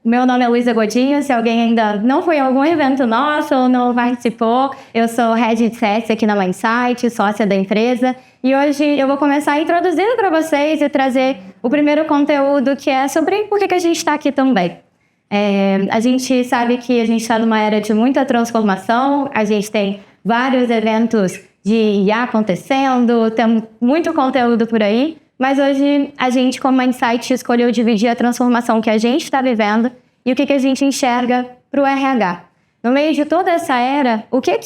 Meu nome é Luísa Godinho, se alguém ainda não foi a algum evento nosso ou não participou, eu sou Head de CS aqui na Mindsight, sócia da empresa, e hoje eu vou começar introduzindo para vocês e trazer o primeiro conteúdo que é sobre por que a gente está aqui também. A gente sabe que a gente está numa era de muita transformação, a gente tem vários eventos de IA acontecendo, tem muito conteúdo por aí, mas hoje a gente, como Mindsight, escolheu dividir a transformação que a gente está vivendo e o que a gente enxerga para o RH. No meio de toda essa era, o que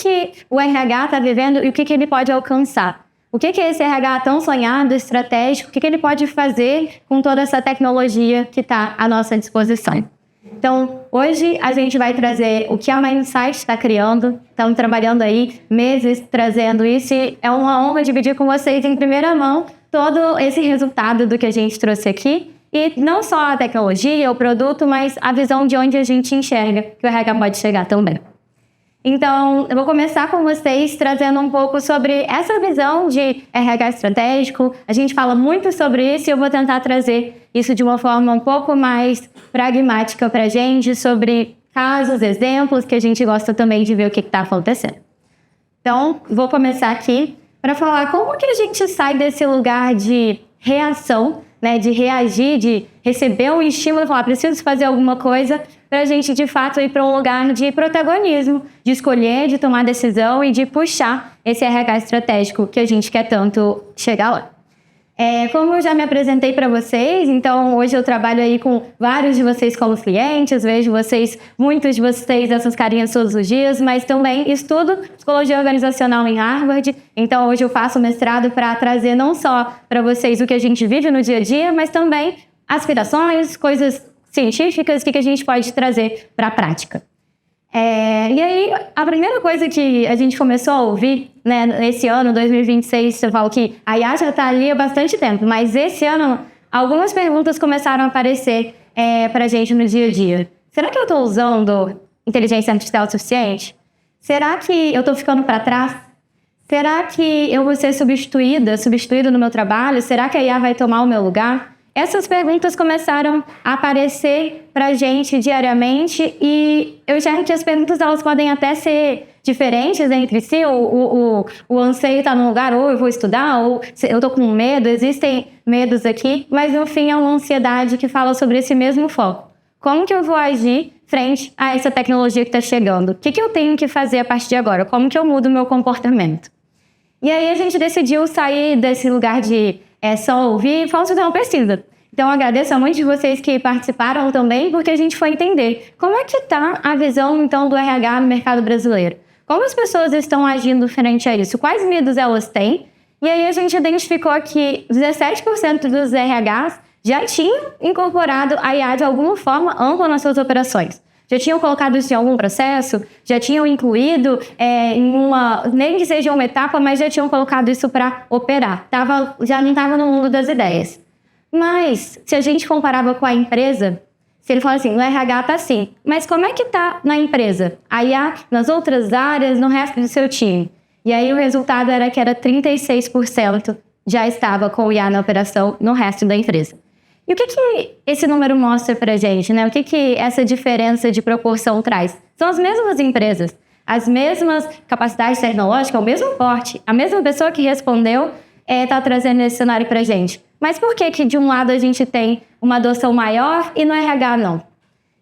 o RH está vivendo e o que ele pode alcançar? O que é esse RH tão sonhado, estratégico, o que ele pode fazer com toda essa tecnologia que está à nossa disposição? Então, hoje a gente vai trazer o que a Mindsight está criando. Estamos trabalhando aí meses trazendo isso e é uma honra dividir com vocês em primeira mão todo esse resultado do que a gente trouxe aqui. E não só a tecnologia, o produto, mas a visão de onde a gente enxerga que o RH pode chegar também. Então, eu vou começar com vocês trazendo um pouco sobre essa visão de RH estratégico. A gente fala muito sobre isso e eu vou tentar trazer isso de uma forma um pouco mais pragmática para a gente, sobre casos, exemplos, que a gente gosta também de ver o que está acontecendo. Então, vou começar aqui para falar como que a gente sai desse lugar de reação, né, de reagir, de receber um estímulo e falar, preciso fazer alguma coisa, para a gente, de fato, ir para um lugar de protagonismo, de escolher, de tomar decisão e de puxar esse RH estratégico que a gente quer tanto chegar lá. Como eu já me apresentei para vocês, então hoje eu trabalho aí com vários de vocês como clientes, vejo muitos de vocês, essas carinhas todos os dias, mas também estudo psicologia organizacional em Harvard, então hoje eu faço mestrado para trazer não só para vocês o que a gente vive no dia a dia, mas também aspirações, coisas científicas, o que a gente pode trazer para a prática. E aí, a primeira coisa que a gente começou a ouvir, né, nesse ano, 2026, eu falo que a IA já está ali há bastante tempo, mas esse ano, algumas perguntas começaram a aparecer para a gente no dia a dia. Será que eu estou usando inteligência artificial o suficiente? Será que eu estou ficando para trás? Será que eu vou ser substituído no meu trabalho? Será que a IA vai tomar o meu lugar? Essas perguntas começaram a aparecer para a gente diariamente e eu enxergo que as perguntas elas podem até ser diferentes entre si. O anseio está num lugar, ou eu vou estudar, ou eu estou com medo, existem medos aqui, mas no fim é uma ansiedade que fala sobre esse mesmo foco. Como que eu vou agir frente a essa tecnologia que está chegando? O que eu tenho que fazer a partir de agora? Como que eu mudo o meu comportamento? E aí a gente decidiu sair desse lugar de só ouvir e fazer uma pesquisa. Então, eu agradeço a muitos de vocês que participaram também, porque a gente foi entender como é que está a visão, então, do RH no mercado brasileiro. Como as pessoas estão agindo frente a isso? Quais medos elas têm? E aí a gente identificou que 17% dos RHs já tinham incorporado a IA de alguma forma ampla nas suas operações. Já tinham colocado isso em algum processo, já tinham incluído nem que seja uma etapa, mas já tinham colocado isso para operar. Já não estava no mundo das ideias. Mas, se a gente comparava com a empresa, se ele fala assim, no RH está assim, mas como é que está na empresa? A IA nas outras áreas, no resto do seu time? E aí o resultado era que 36% já estava com o IA na operação no resto da empresa. E o que esse número mostra para a gente, né? O que essa diferença de proporção traz? São as mesmas empresas, as mesmas capacidades tecnológicas, o mesmo porte, a mesma pessoa que respondeu está trazendo esse cenário para a gente. Mas por que de um lado a gente tem uma adoção maior e no RH não?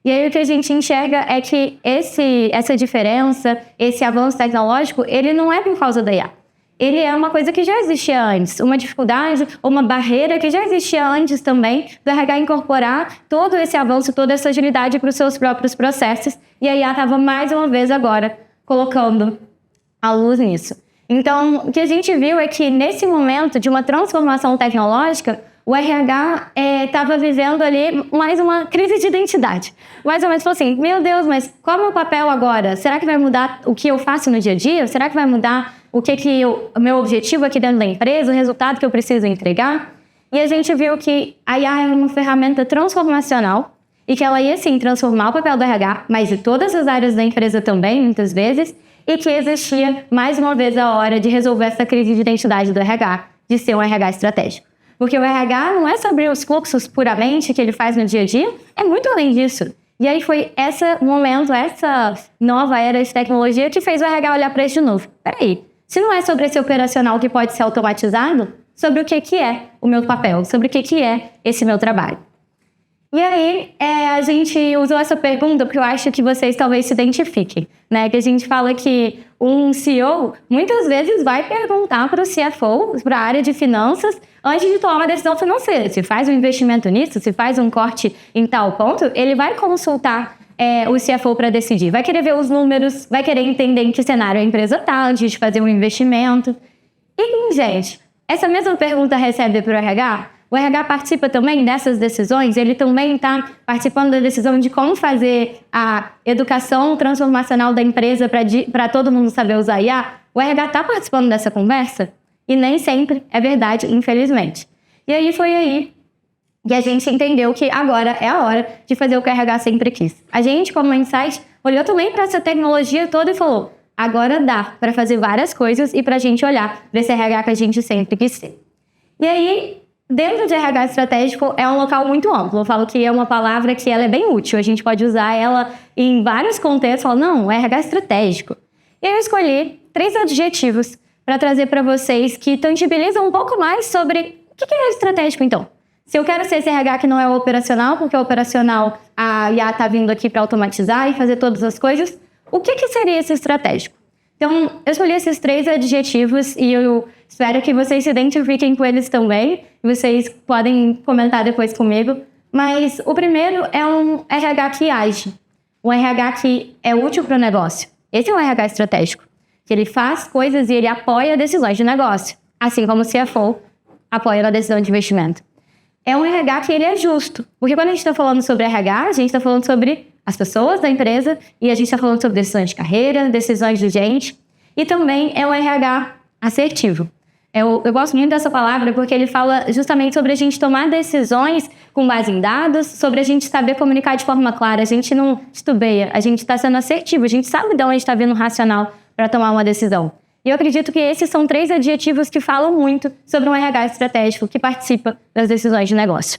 E aí o que a gente enxerga é que essa diferença, esse avanço tecnológico, ele não é por causa da IA. Ele é uma coisa que já existia antes, uma dificuldade, uma barreira que já existia antes também do RH incorporar todo esse avanço, toda essa agilidade para os seus próprios processos. E a IA estava mais uma vez agora colocando a luz nisso. Então, o que a gente viu é que nesse momento de uma transformação tecnológica, o RH estava vivendo ali mais uma crise de identidade. Mais ou menos falou assim, meu Deus, mas qual é o meu papel agora? Será que vai mudar o que eu faço no dia a dia? Será que vai mudar o o meu objetivo aqui dentro da empresa, o resultado que eu preciso entregar? E a gente viu que a IA é uma ferramenta transformacional e que ela ia sim transformar o papel do RH, mas de todas as áreas da empresa também, muitas vezes, e que existia, mais uma vez, a hora de resolver essa crise de identidade do RH, de ser um RH estratégico. Porque o RH não é sobre os fluxos puramente que ele faz no dia a dia, é muito além disso. E aí foi esse momento, essa nova era de tecnologia que fez o RH olhar para isso de novo. Peraí, se não é sobre esse operacional que pode ser automatizado, sobre o que é o meu papel, sobre o que é esse meu trabalho. E aí, a gente usou essa pergunta porque eu acho que vocês talvez se identifiquem, né? Que a gente fala que um CEO, muitas vezes, vai perguntar para o CFO, para a área de finanças, antes de tomar uma decisão financeira. Se faz um investimento nisso, se faz um corte em tal ponto, ele vai consultar o CFO para decidir. Vai querer ver os números, vai querer entender em que cenário a empresa está antes de fazer um investimento. E, gente, essa mesma pergunta recebe para o RH? O RH participa também dessas decisões, ele também está participando da decisão de como fazer a educação transformacional da empresa para todo mundo saber usar IA. O RH está participando dessa conversa? E nem sempre é verdade, infelizmente. E aí foi aí que a gente entendeu que agora é a hora de fazer o que o RH sempre quis. A gente, como Insight, olhou também para essa tecnologia toda e falou, agora dá para fazer várias coisas e para a gente olhar para esse RH que a gente sempre quis ter. E aí, dentro de RH estratégico, é um local muito amplo. Eu falo que é uma palavra que ela é bem útil. A gente pode usar ela em vários contextos. Falo, não, é RH estratégico. E eu escolhi 3 adjetivos para trazer para vocês que tangibilizam um pouco mais sobre o que é estratégico, então. Se eu quero ser esse RH que não é o operacional, porque o operacional, a IA está vindo aqui para automatizar e fazer todas as coisas, o que seria esse estratégico? Então, eu escolhi esses 3 adjetivos e eu espero que vocês se identifiquem com eles também. Vocês podem comentar depois comigo. Mas o primeiro é um RH que age. Um RH que é útil para o negócio. Esse é um RH estratégico. Que ele faz coisas e ele apoia decisões de negócio. Assim como o CFO apoia na decisão de investimento. É um RH que ele é justo. Porque quando a gente está falando sobre RH, a gente está falando sobre as pessoas da empresa e a gente está falando sobre decisões de carreira, decisões de gente. E também é um RH assertivo. Eu gosto muito dessa palavra porque ele fala justamente sobre a gente tomar decisões com base em dados, sobre a gente saber comunicar de forma clara. A gente não titubeia, a gente está sendo assertivo, a gente sabe de onde está vindo o racional para tomar uma decisão. E eu acredito que esses são 3 adjetivos que falam muito sobre um RH estratégico que participa das decisões de negócio.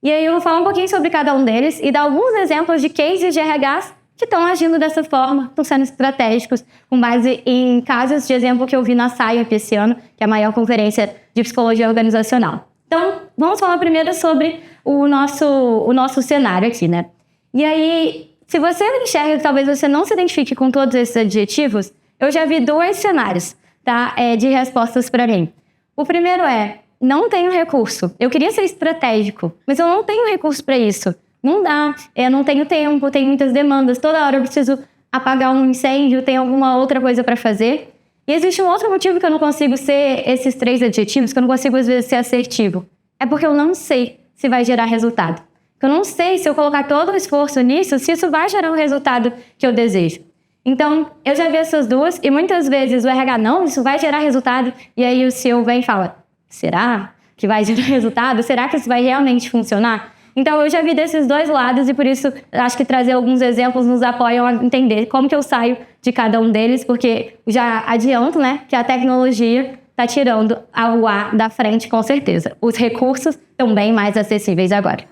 E aí eu vou falar um pouquinho sobre cada um deles e dar alguns exemplos de cases de RHs que estão agindo dessa forma, estão sendo estratégicos, com base em casos de exemplo que eu vi na SciAP esse ano, que é a maior conferência de psicologia organizacional. Então, vamos falar primeiro sobre o nosso cenário aqui, né? E aí, se você enxerga que talvez você não se identifique com todos esses adjetivos, eu já vi 2 cenários, tá? De respostas para mim. O primeiro é, não tenho recurso. Eu queria ser estratégico, mas eu não tenho recurso para isso. Não dá, eu não tenho tempo, tenho muitas demandas, toda hora eu preciso apagar um incêndio, tem alguma outra coisa para fazer. E existe um outro motivo que eu não consigo ser esses 3 adjetivos, que eu não consigo às vezes ser assertivo. É porque eu não sei se vai gerar resultado. Eu não sei se eu colocar todo o esforço nisso, se isso vai gerar o resultado que eu desejo. Então, eu já vi essas 2 e muitas vezes o RH, não, isso vai gerar resultado. E aí o CEO vem e fala, será que vai gerar resultado? Será que isso vai realmente funcionar? Então, eu já vi desses 2 lados e por isso acho que trazer alguns exemplos nos apoiam a entender como que eu saio de cada um deles, porque já adianto, né, que a tecnologia está tirando o A da frente com certeza. Os recursos estão bem mais acessíveis agora.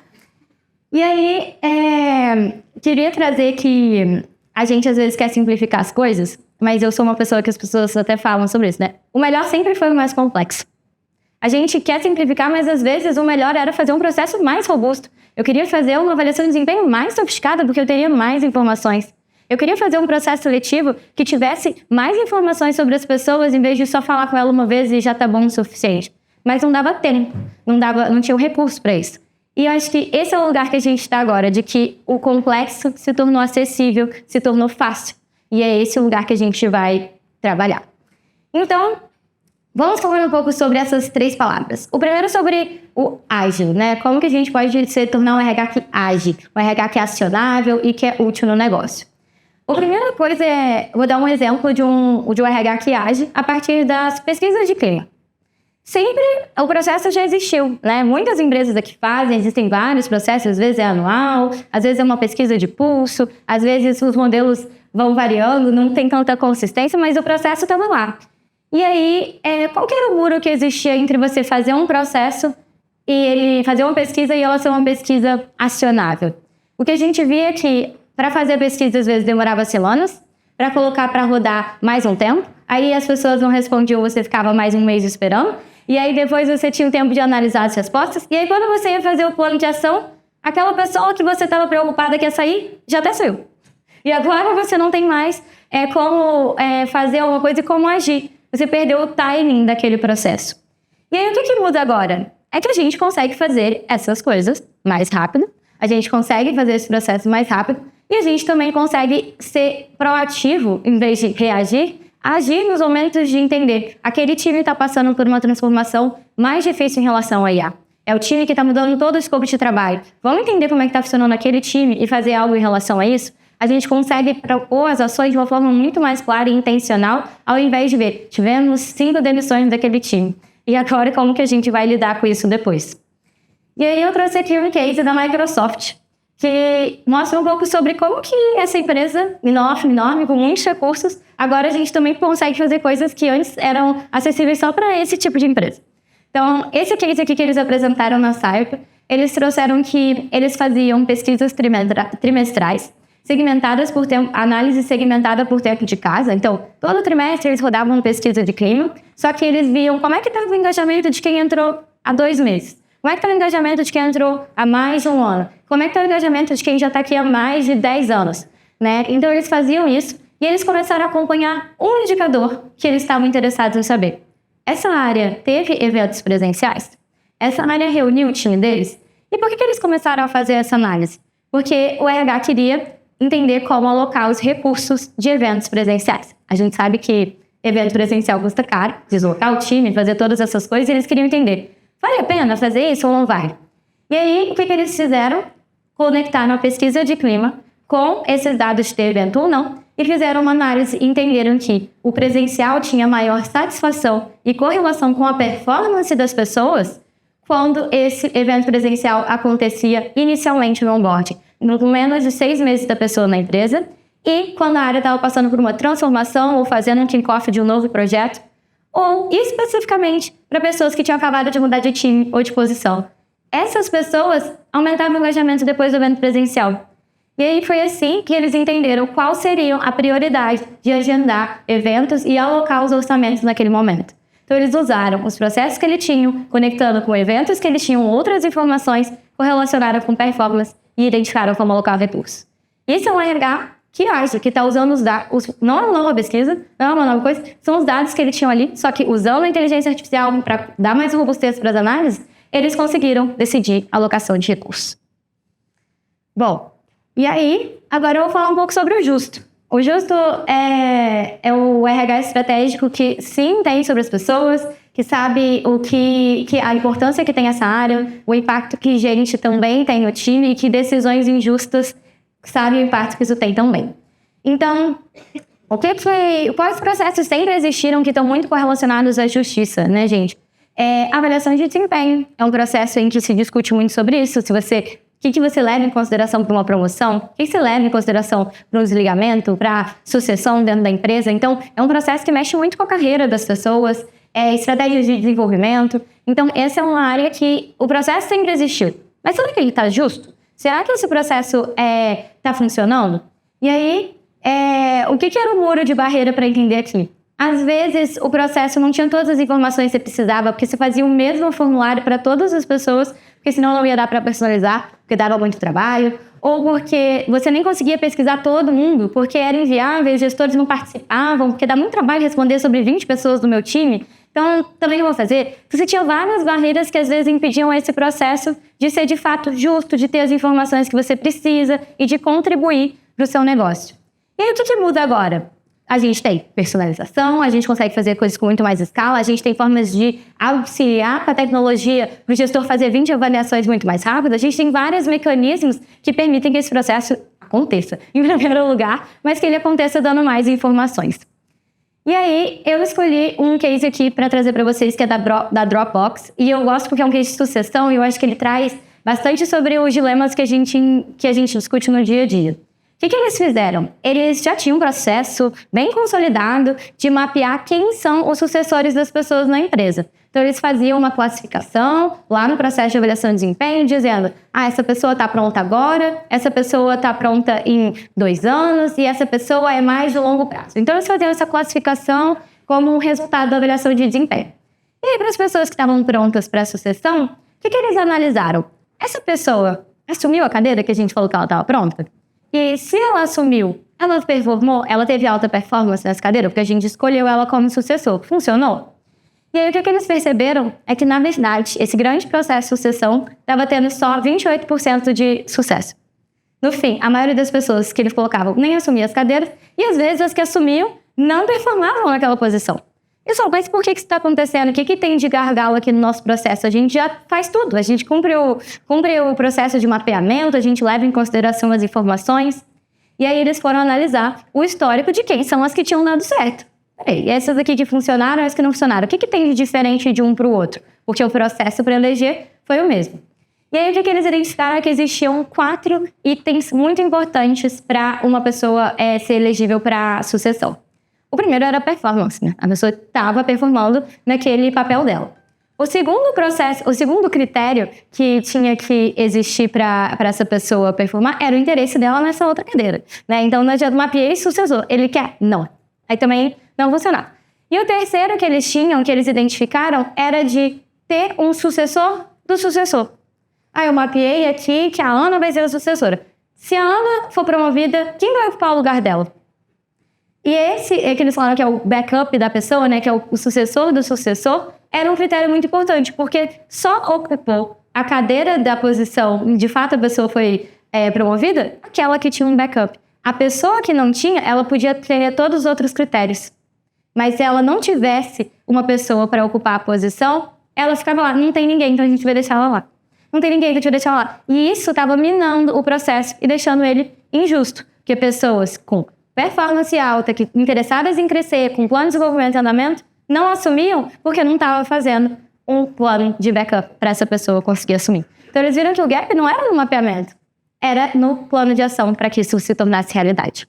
E aí, queria trazer que a gente às vezes quer simplificar as coisas, mas eu sou uma pessoa que as pessoas até falam sobre isso, né? O melhor sempre foi o mais complexo. A gente quer simplificar, mas às vezes o melhor era fazer um processo mais robusto. Eu queria fazer uma avaliação de desempenho mais sofisticada, porque eu teria mais informações. Eu queria fazer um processo seletivo que tivesse mais informações sobre as pessoas, em vez de só falar com ela uma vez e já tá bom o suficiente. Mas não dava tempo, não tinha o recurso para isso. E eu acho que esse é o lugar que a gente está agora, de que o complexo se tornou acessível, se tornou fácil. E é esse o lugar que a gente vai trabalhar. Então, vamos falar um pouco sobre essas 3 palavras. O primeiro é sobre o ágil, né? Como que a gente pode se tornar um RH que age, um RH que é acionável e que é útil no negócio. A primeira coisa vou dar um exemplo de um RH que age a partir das pesquisas de clima. Sempre o processo já existiu, né? Muitas empresas aqui fazem, existem vários processos, às vezes é anual, às vezes é uma pesquisa de pulso, às vezes os modelos vão variando, não tem tanta consistência, mas o processo estava lá. E aí, qual que era o muro que existia entre você fazer um processo e ele fazer uma pesquisa e ela ser uma pesquisa acionável? O que a gente via é que para fazer pesquisa às vezes demorava semanas, para colocar para rodar mais um tempo, aí as pessoas não respondiam, você ficava mais um mês esperando, e aí depois você tinha o tempo de analisar as respostas, e aí quando você ia fazer o plano de ação, aquela pessoa que você estava preocupada que ia sair, já até saiu. E agora você não tem mais como fazer alguma coisa e como agir. Você perdeu o timing daquele processo. E aí o que muda agora? É que a gente consegue fazer essas coisas mais rápido, a gente consegue fazer esse processo mais rápido, e a gente também consegue ser proativo, em vez de reagir, agir nos momentos de entender. Aquele time está passando por uma transformação mais difícil em relação à IA. É o time que está mudando todo o escopo de trabalho. Vamos entender como é que está funcionando aquele time e fazer algo em relação a isso? A gente consegue propor as ações de uma forma muito mais clara e intencional, ao invés de ver, tivemos 5 demissões daquele time. E agora como que a gente vai lidar com isso depois? E aí eu trouxe aqui um case da Microsoft, que mostra um pouco sobre como que essa empresa enorme, com muitos recursos, agora a gente também consegue fazer coisas que antes eram acessíveis só para esse tipo de empresa. Então, esse case aqui que eles apresentaram na SAIP, eles trouxeram que eles faziam pesquisas trimestrais, segmentadas por tempo, análise segmentada por tempo de casa. Então, todo trimestre eles rodavam uma pesquisa de clima, só que eles viam como é que estava o engajamento de quem entrou há 2 meses. Como é que está o engajamento de quem entrou há mais de 1 ano? Como é que está o engajamento de quem já está aqui há mais de 10 anos? Né? Então, eles faziam isso e eles começaram a acompanhar um indicador que eles estavam interessados em saber. Essa área teve eventos presenciais? Essa área reuniu o time deles? E por que eles começaram a fazer essa análise? Porque o RH queria entender como alocar os recursos de eventos presenciais. A gente sabe que evento presencial custa caro, deslocar o time, fazer todas essas coisas, e eles queriam entender, vale a pena fazer isso ou não vale? E aí, o que eles fizeram? Conectaram a pesquisa de clima com esses dados de ter evento ou não, e fizeram uma análise e entenderam que o presencial tinha maior satisfação e correlação com a performance das pessoas quando esse evento presencial acontecia inicialmente no onboarding, no menos de 6 meses da pessoa na empresa, e quando a área estava passando por uma transformação ou fazendo um kickoff de um novo projeto, ou especificamente para pessoas que tinham acabado de mudar de time ou de posição. Essas pessoas aumentavam o engajamento depois do evento presencial. E aí foi assim que eles entenderam qual seria a prioridade de agendar eventos e alocar os orçamentos naquele momento. Então eles usaram os processos que eles tinham, conectando com eventos que eles tinham outras informações, correlacionaram com performance e identificaram como alocar recursos. Isso é um RH que acha que está usando os dados, não é uma nova pesquisa, não é uma nova coisa, são os dados que eles tinham ali, só que usando a inteligência artificial para dar mais robustez para as análises, eles conseguiram decidir a alocação de recursos. Bom, e aí, agora eu vou falar um pouco sobre o Justo. O Justo é o RH estratégico que sim tem sobre as pessoas, que sabe a importância que tem essa área, o impacto que gente também tem no time e que decisões injustas sabe o impacto que isso tem também. Então, quais processos sempre existiram que estão muito correlacionados à justiça, né, gente? Avaliação de desempenho é um processo em que se discute muito sobre isso. O que você leva em consideração para uma promoção? O que você leva em consideração para um desligamento, para sucessão dentro da empresa? Então, é um processo que mexe muito com a carreira das pessoas, estratégias de desenvolvimento. Então, essa é uma área que o processo sempre existiu. Mas será que ele está justo? Será que esse processo está funcionando? E aí, o que era o muro de barreira para entender aqui? Às vezes, o processo não tinha todas as informações que você precisava, porque você fazia o mesmo formulário para todas as pessoas, porque senão não ia dar para personalizar, porque dava muito trabalho, ou porque você nem conseguia pesquisar todo mundo, porque era inviável, os gestores não participavam, porque dá muito trabalho responder sobre 20 pessoas do meu time, então também não vou fazer. Você tinha várias barreiras que às vezes impediam esse processo de ser de fato justo, de ter as informações que você precisa e de contribuir para o seu negócio. E aí o que muda agora? A gente tem personalização, a gente consegue fazer coisas com muito mais escala, a gente tem formas de auxiliar com a tecnologia para o gestor fazer 20 avaliações muito mais rápido, a gente tem vários mecanismos que permitem que esse processo aconteça, em primeiro lugar, mas que ele aconteça dando mais informações. E aí, eu escolhi um case aqui para trazer para vocês que é da Dropbox, e eu gosto porque é um case de sucessão e eu acho que ele traz bastante sobre os dilemas que a gente discute no dia a dia. O que eles fizeram? Eles já tinham um processo bem consolidado de mapear quem são os sucessores das pessoas na empresa. Então, eles faziam uma classificação lá no processo de avaliação de desempenho, dizendo: essa pessoa está pronta agora, essa pessoa está pronta em 2 anos e essa pessoa é mais de longo prazo. Então, eles faziam essa classificação como um resultado da avaliação de desempenho. E aí, para as pessoas que estavam prontas para a sucessão, o que eles analisaram? Essa pessoa assumiu a cadeira que a gente falou que ela estava pronta? E se ela assumiu, ela performou, ela teve alta performance nessa cadeira, porque a gente escolheu ela como sucessor. Funcionou? E aí o que eles perceberam é que, na verdade, esse grande processo de sucessão estava tendo só 28% de sucesso. No fim, a maioria das pessoas que eles colocavam nem assumia as cadeiras, e às vezes as que assumiam não performavam naquela posição. Pessoal, mas por que isso está acontecendo? O que tem de gargalo aqui no nosso processo? A gente já faz tudo, a gente cumpre o processo de mapeamento, a gente leva em consideração as informações. E aí eles foram analisar o histórico de quem são as que tinham dado certo. Peraí, essas aqui que funcionaram e as que não funcionaram, o que tem de diferente de um para o outro? Porque o processo para eleger foi o mesmo. E aí o que eles identificaram é que existiam 4 itens muito importantes para uma pessoa ser elegível para a sucessão. O primeiro era a performance, né? A pessoa estava performando naquele papel dela. O segundo critério que tinha que existir para essa pessoa performar era o interesse dela nessa outra cadeira, né? Então, não adianta, mapeei sucessor. Ele quer? Não. Aí também não funcionava. E o terceiro que eles tinham, que eles identificaram, era de ter um sucessor do sucessor. Aí eu mapeei aqui que a Ana vai ser a sucessora. Se a Ana for promovida, quem vai ocupar o lugar dela? E esse, que eles falaram que é o backup da pessoa, né, que é o sucessor do sucessor, era um critério muito importante, porque só ocupou a cadeira da posição, de fato a pessoa foi promovida, aquela que tinha um backup. A pessoa que não tinha, ela podia ter todos os outros critérios. Mas se ela não tivesse uma pessoa para ocupar a posição, ela ficava lá, não tem ninguém, então a gente vai deixar ela lá. Não tem ninguém, então a gente vai deixar ela lá. E isso estava minando o processo e deixando ele injusto, porque pessoas com performance alta, que interessadas em crescer, com plano de desenvolvimento e andamento, não assumiam porque não estava fazendo um plano de backup para essa pessoa conseguir assumir. Então eles viram que o gap não era no mapeamento, era no plano de ação para que isso se tornasse realidade.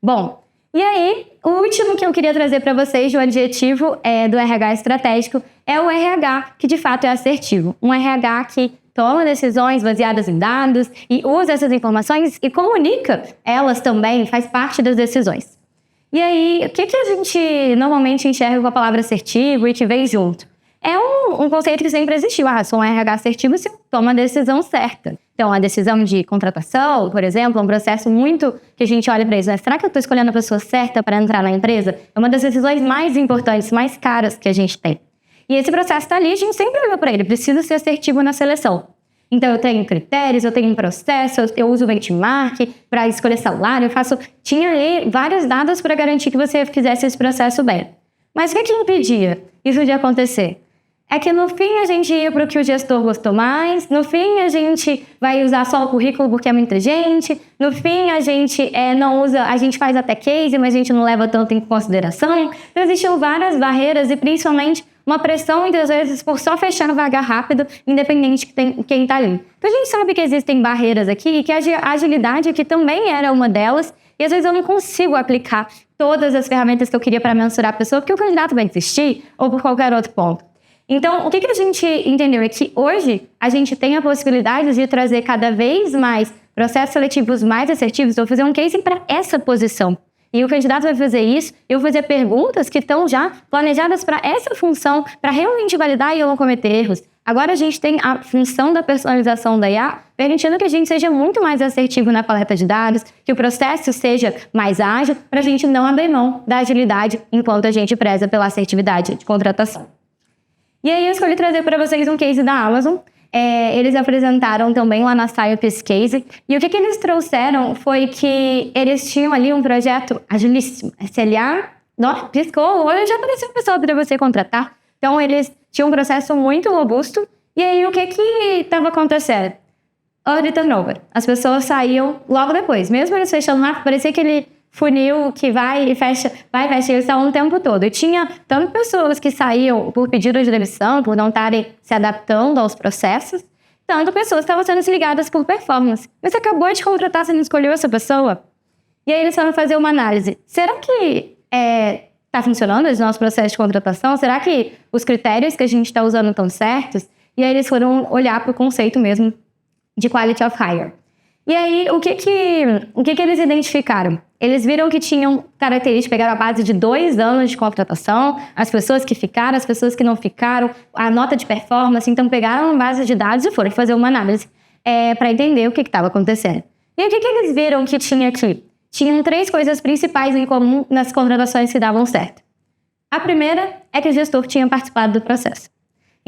Bom, e aí, o último que eu queria trazer para vocês, o adjetivo do RH estratégico, é o RH que de fato é assertivo. Um RH que toma decisões baseadas em dados e usa essas informações e comunica elas também, faz parte das decisões. E aí, o que a gente normalmente enxerga com a palavra assertivo e que vem junto? É um conceito que sempre existiu. Sou um RH assertivo se eu tomo a decisão certa. Então, a decisão de contratação, por exemplo, é um processo muito que a gente olha para isso. Será que eu estou escolhendo a pessoa certa para entrar na empresa? É uma das decisões mais importantes, mais caras que a gente tem. E esse processo está ali, a gente sempre olha para ele. Precisa ser assertivo na seleção. Então, eu tenho critérios, eu tenho um processo, eu uso benchmark para escolher salário, tinha ali vários dados para garantir que você fizesse esse processo bem. Mas o que impedia isso de acontecer? É que no fim a gente ia para o que o gestor gostou mais, no fim a gente vai usar só o currículo porque é muita gente, no fim a gente não usa, a gente faz até case, mas a gente não leva tanto em consideração. Então existiam várias barreiras e principalmente uma pressão muitas vezes por só fechar vaga rápido, independente de quem está ali. Então a gente sabe que existem barreiras aqui e que a agilidade aqui também era uma delas e às vezes eu não consigo aplicar todas as ferramentas que eu queria para mensurar a pessoa porque o candidato vai desistir ou por qualquer outro ponto. Então, o que a gente entendeu é que hoje a gente tem a possibilidade de trazer cada vez mais processos seletivos mais assertivos. Eu vou fazer um case para essa posição. E o candidato vai fazer isso, eu vou fazer perguntas que estão já planejadas para essa função, para realmente validar e eu não cometer erros. Agora a gente tem a função da personalização da IA, permitindo que a gente seja muito mais assertivo na coleta de dados, que o processo seja mais ágil, para a gente não abrir mão da agilidade enquanto a gente preza pela assertividade de contratação. E aí eu escolhi trazer para vocês um case da Amazon. Eles apresentaram também lá na Science Case. E o que eles trouxeram foi que eles tinham ali um projeto agilíssimo. SLA, piscou o olho, já apareceu pessoa para você contratar. Então eles tinham um processo muito robusto. E aí o que estava acontecendo? Early turnover. As pessoas saíam logo depois. Mesmo eles fechando lá, parecia aquele funil que vai e fecha, eles estavam o tempo todo. E tinha tanto pessoas que saíam por pedido de demissão, por não estarem se adaptando aos processos, tanto pessoas estavam sendo desligadas por performance. Mas você acabou de contratar, você não escolheu essa pessoa? E aí eles foram fazer uma análise. Será que está funcionando esse nosso processo de contratação? Será que os critérios que a gente está usando estão certos? E aí eles foram olhar para o conceito mesmo de Quality of Hire. E aí, o que eles identificaram? Eles viram que tinham características, pegaram a base de 2 anos de contratação, as pessoas que ficaram, as pessoas que não ficaram, a nota de performance. Então, pegaram uma base de dados e foram fazer uma análise para entender o que estava acontecendo. E aí, o que eles viram que tinha aqui? Tinham 3 coisas principais em comum nas contratações que davam certo. A primeira é que o gestor tinha participado do processo.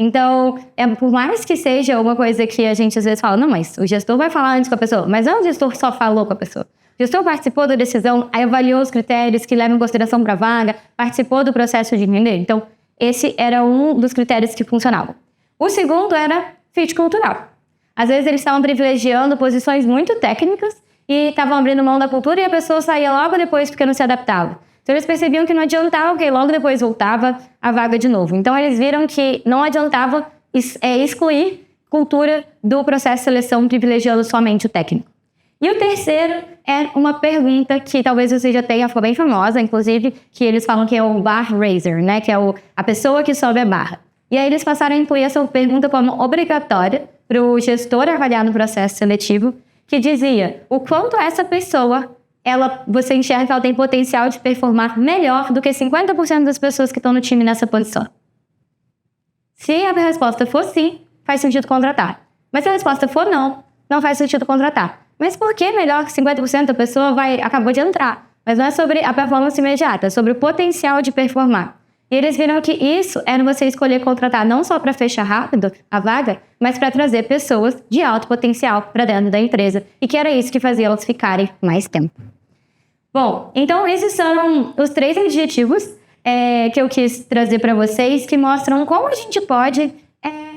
Então, por mais que seja uma coisa que a gente às vezes fala, não, mas o gestor vai falar antes com a pessoa, mas não, o gestor só falou com a pessoa. O gestor participou da decisão, avaliou os critérios que levam em consideração para a vaga, participou do processo de vender. Então, esse era um dos critérios que funcionavam. O segundo era fit cultural. Às vezes eles estavam privilegiando posições muito técnicas e estavam abrindo mão da cultura e a pessoa saía logo depois porque não se adaptava. Então, eles percebiam que não adiantava, que logo depois voltava a vaga de novo. Então, eles viram que não adiantava excluir cultura do processo de seleção, privilegiando somente o técnico. E o terceiro é uma pergunta que talvez você já tenha, ficou bem famosa, inclusive, que eles falam que é o bar raiser, né? Que é a pessoa que sobe a barra. E aí, eles passaram a incluir essa pergunta como obrigatória para o gestor avaliar no processo seletivo, que dizia o quanto essa pessoa... você enxerga que ela tem potencial de performar melhor do que 50% das pessoas que estão no time nessa posição. Se a resposta for sim, faz sentido contratar. Mas se a resposta for não, não faz sentido contratar. Mas por que melhor que 50% da pessoa acabou de entrar? Mas não é sobre a performance imediata, é sobre o potencial de performar. E eles viram que isso era você escolher contratar não só para fechar rápido a vaga, mas para trazer pessoas de alto potencial para dentro da empresa. E que era isso que fazia elas ficarem mais tempo. Bom, então esses são os 3 adjetivos que eu quis trazer para vocês, que mostram como a gente pode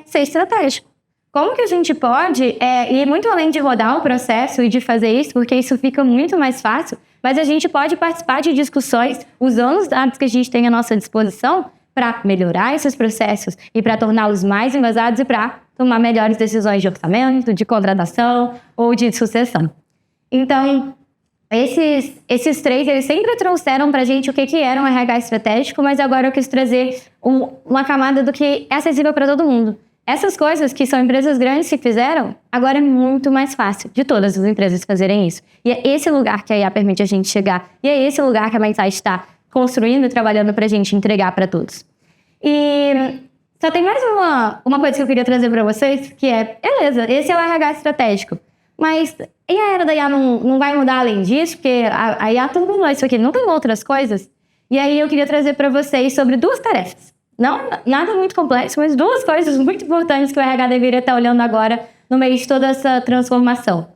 ser estratégico. Como que a gente pode ir muito além de rodar o processo e de fazer isso, porque isso fica muito mais fácil, mas a gente pode participar de discussões usando os dados que a gente tem à nossa disposição para melhorar esses processos e para torná-los mais embasados e para tomar melhores decisões de orçamento, de contratação ou de sucessão. Então, esses 3, eles sempre trouxeram pra gente o que era um RH estratégico, mas agora eu quis trazer uma camada do que é acessível para todo mundo. Essas coisas que são empresas grandes que fizeram, agora é muito mais fácil de todas as empresas fazerem isso. E é esse lugar que a IA permite a gente chegar. E é esse lugar que a Mindsight está construindo e trabalhando pra gente entregar para todos. E só tem mais uma coisa que eu queria trazer para vocês, que é, beleza, esse é o RH estratégico. Mas e a era da IA não vai mudar além disso? Porque a IA tudo mudou isso aqui, não tem outras coisas? E aí eu queria trazer para vocês sobre 2 tarefas. Não, nada muito complexo, mas 2 coisas muito importantes que o RH deveria estar olhando agora no meio de toda essa transformação.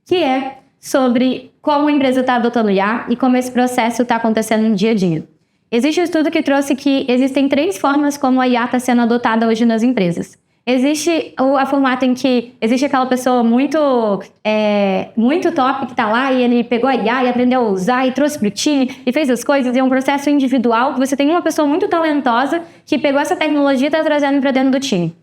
Que é sobre como a empresa está adotando IA e como esse processo está acontecendo no dia a dia. Existe um estudo que trouxe que existem 3 formas como a IA está sendo adotada hoje nas empresas. Existe o formato em que existe aquela pessoa muito top que está lá e ele pegou a IA e aprendeu a usar e trouxe para o time e fez as coisas. E é um processo individual que você tem uma pessoa muito talentosa que pegou essa tecnologia e está trazendo para dentro do time.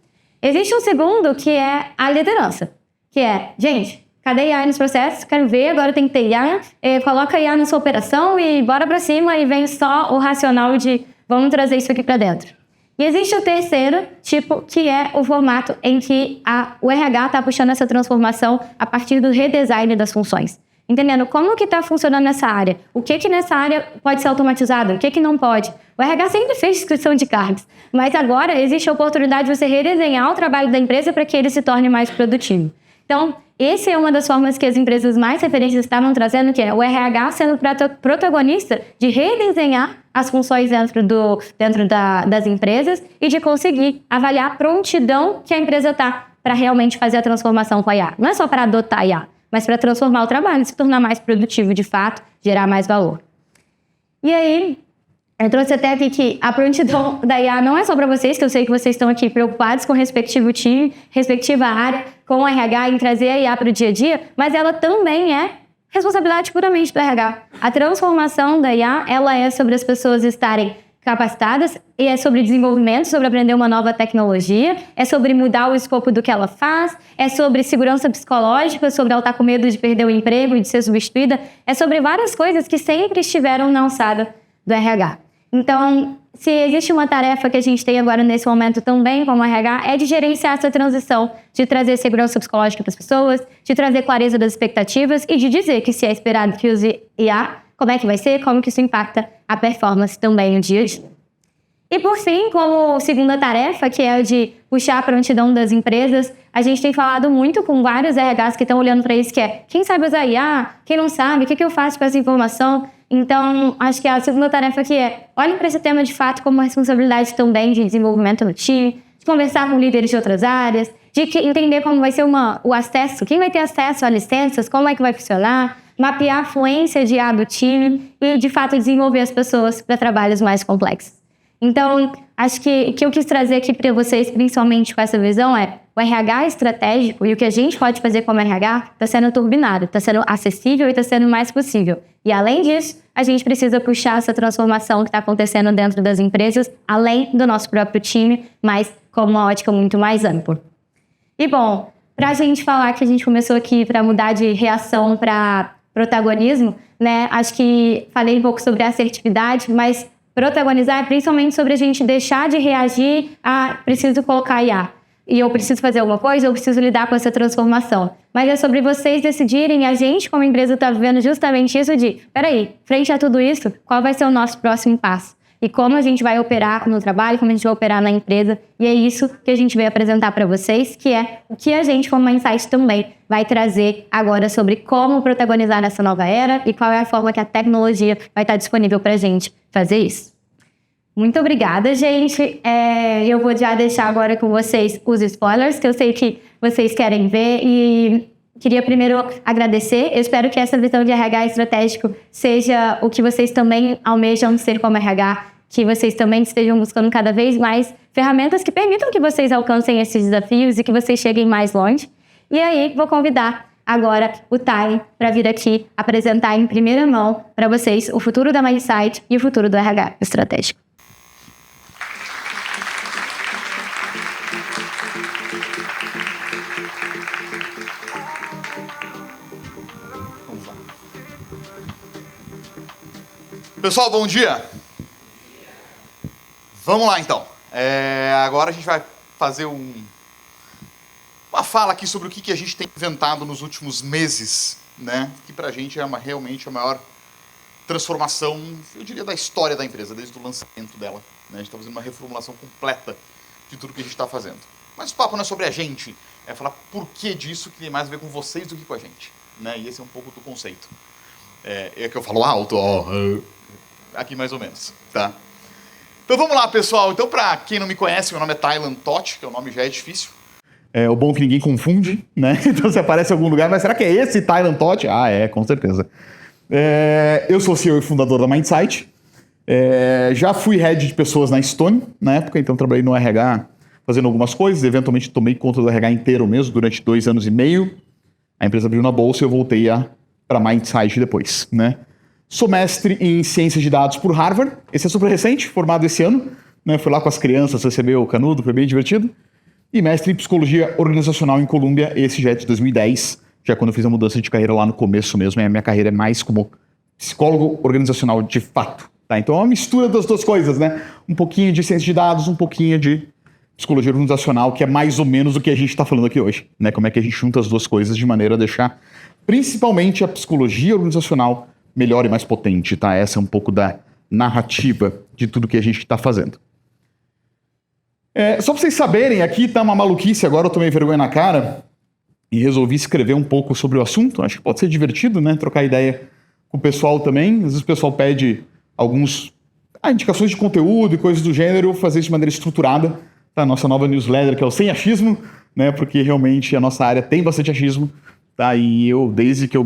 Existe um segundo que é a liderança, que é, gente, cadê a IA nos processos? Quero ver, agora tem que ter IA, coloca a IA na sua operação e bora para cima e vem só o racional de vamos trazer isso aqui para dentro. E existe o terceiro tipo, que é o formato em que o RH está puxando essa transformação a partir do redesign das funções. Entendendo como que está funcionando nessa área, o que nessa área pode ser automatizado, o que não pode. O RH sempre fez descrição de cargos, mas agora existe a oportunidade de você redesenhar o trabalho da empresa para que ele se torne mais produtivo. Então, essa é uma das formas que as empresas mais referências estavam trazendo, que é o RH sendo protagonista de redesenhar as funções dentro das empresas e de conseguir avaliar a prontidão que a empresa está para realmente fazer a transformação com a IA. Não é só para adotar a IA, mas para transformar o trabalho, se tornar mais produtivo de fato, gerar mais valor. E aí, eu trouxe até aqui que a prontidão da IA não é só para vocês, que eu sei que vocês estão aqui preocupados com o respectivo time, respectiva área, com o RH em trazer a IA para o dia a dia, mas ela também é responsabilidade puramente do RH. A transformação da IA, ela é sobre as pessoas estarem capacitadas, e é sobre desenvolvimento, sobre aprender uma nova tecnologia, é sobre mudar o escopo do que ela faz, é sobre segurança psicológica, sobre ela estar com medo de perder o emprego e de ser substituída, é sobre várias coisas que sempre estiveram na alçada do RH. Então, se existe uma tarefa que a gente tem agora nesse momento também como RH, é de gerenciar essa transição, de trazer segurança psicológica para as pessoas, de trazer clareza das expectativas e de dizer que se é esperado que use IA, como é que vai ser, como que isso impacta a performance também no dia a dia. E por fim, como segunda tarefa, que é a de puxar a prontidão das empresas, a gente tem falado muito com vários RHs que estão olhando para isso, que é quem sabe usar IA, quem não sabe, o que eu faço com essa informação. Então, acho que a segunda tarefa aqui é olhem para esse tema de fato como uma responsabilidade também de desenvolvimento no time, de conversar com líderes de outras áreas, de entender como vai ser o acesso, quem vai ter acesso a licenças, como é que vai funcionar, mapear a fluência de IA do time e, de fato, desenvolver as pessoas para trabalhos mais complexos. Então, acho que o que eu quis trazer aqui para vocês, principalmente com essa visão, é o RH estratégico e o que a gente pode fazer como RH está sendo turbinado, está sendo acessível e está sendo mais possível. E, além disso, a gente precisa puxar essa transformação que está acontecendo dentro das empresas, além do nosso próprio time, mas com uma ótica muito mais ampla. E, bom, para a gente falar que a gente começou aqui para mudar de reação para protagonismo, né? Acho que falei um pouco sobre assertividade, mas protagonizar é principalmente sobre a gente deixar de reagir a preciso colocar IA. E eu preciso fazer alguma coisa, eu preciso lidar com essa transformação. Mas é sobre vocês decidirem, e a gente como empresa está vivendo justamente isso de, peraí, frente a tudo isso, qual vai ser o nosso próximo passo? E como a gente vai operar no trabalho, como a gente vai operar na empresa. E é isso que a gente veio apresentar para vocês, que é o que a gente, como Mindsight, também vai trazer agora sobre como protagonizar nessa nova era e qual é a forma que a tecnologia vai estar disponível para a gente fazer isso. Muito obrigada, gente. Eu vou já deixar agora com vocês os spoilers, que eu sei que vocês querem ver. E queria primeiro agradecer. Eu espero que essa visão de RH estratégico seja o que vocês também almejam ser como RH, que vocês também estejam buscando cada vez mais ferramentas que permitam que vocês alcancem esses desafios e que vocês cheguem mais longe. E aí, vou convidar agora o Thay para vir aqui apresentar em primeira mão para vocês o futuro da Mindsight e o futuro do RH estratégico. Pessoal, bom dia! Vamos lá, então. Agora a gente vai fazer uma fala aqui sobre o que a gente tem inventado nos últimos meses, né? Que pra gente é realmente a maior transformação, eu diria, da história da empresa, desde o lançamento dela. Né? A gente está fazendo uma reformulação completa de tudo que a gente está fazendo. Mas o papo não é sobre a gente, é falar por que disso, que tem mais a ver com vocês do que com a gente. Né? E esse é um pouco do conceito. É que eu falo alto, aqui mais ou menos, tá? Então vamos lá, pessoal. Então, para quem não me conhece, meu nome é Thailand Totti, que o nome já é difícil. O bom que ninguém confunde, né? Então você aparece em algum lugar, mas será que é esse Thailand Totti? Com certeza. Eu sou CEO e fundador da Mindsight. Já fui head de pessoas na Stone, na época, então trabalhei no RH fazendo algumas coisas, eventualmente tomei conta do RH inteiro mesmo, durante 2 anos e meio. A empresa abriu na bolsa e eu voltei para Mindsight depois, né? Sou mestre em ciências de dados por Harvard. Esse é super recente, formado esse ano. Né? Fui lá com as crianças, recebeu o canudo, foi bem divertido. E mestre em psicologia organizacional em Colômbia. Esse já é de 2010, já quando eu fiz a mudança de carreira lá no começo mesmo. A minha carreira é mais como psicólogo organizacional de fato. Tá? Então é uma mistura das duas coisas, né? Um pouquinho de ciência de dados, um pouquinho de psicologia organizacional, que é mais ou menos o que a gente está falando aqui hoje. Né? Como é que a gente junta as duas coisas de maneira a deixar, principalmente a psicologia organizacional, melhor e mais potente, tá? Essa é um pouco da narrativa de tudo que a gente está fazendo. Só para vocês saberem, aqui tá uma maluquice, agora eu tomei vergonha na cara e resolvi escrever um pouco sobre o assunto. Acho que pode ser divertido, né? Trocar ideia com o pessoal também. Às vezes o pessoal pede alguns indicações de conteúdo e coisas do gênero, eu vou fazer isso de maneira estruturada. Tá? Nossa nova newsletter, que é o Sem Achismo, né? Porque realmente a nossa área tem bastante achismo. Tá? E eu, desde que eu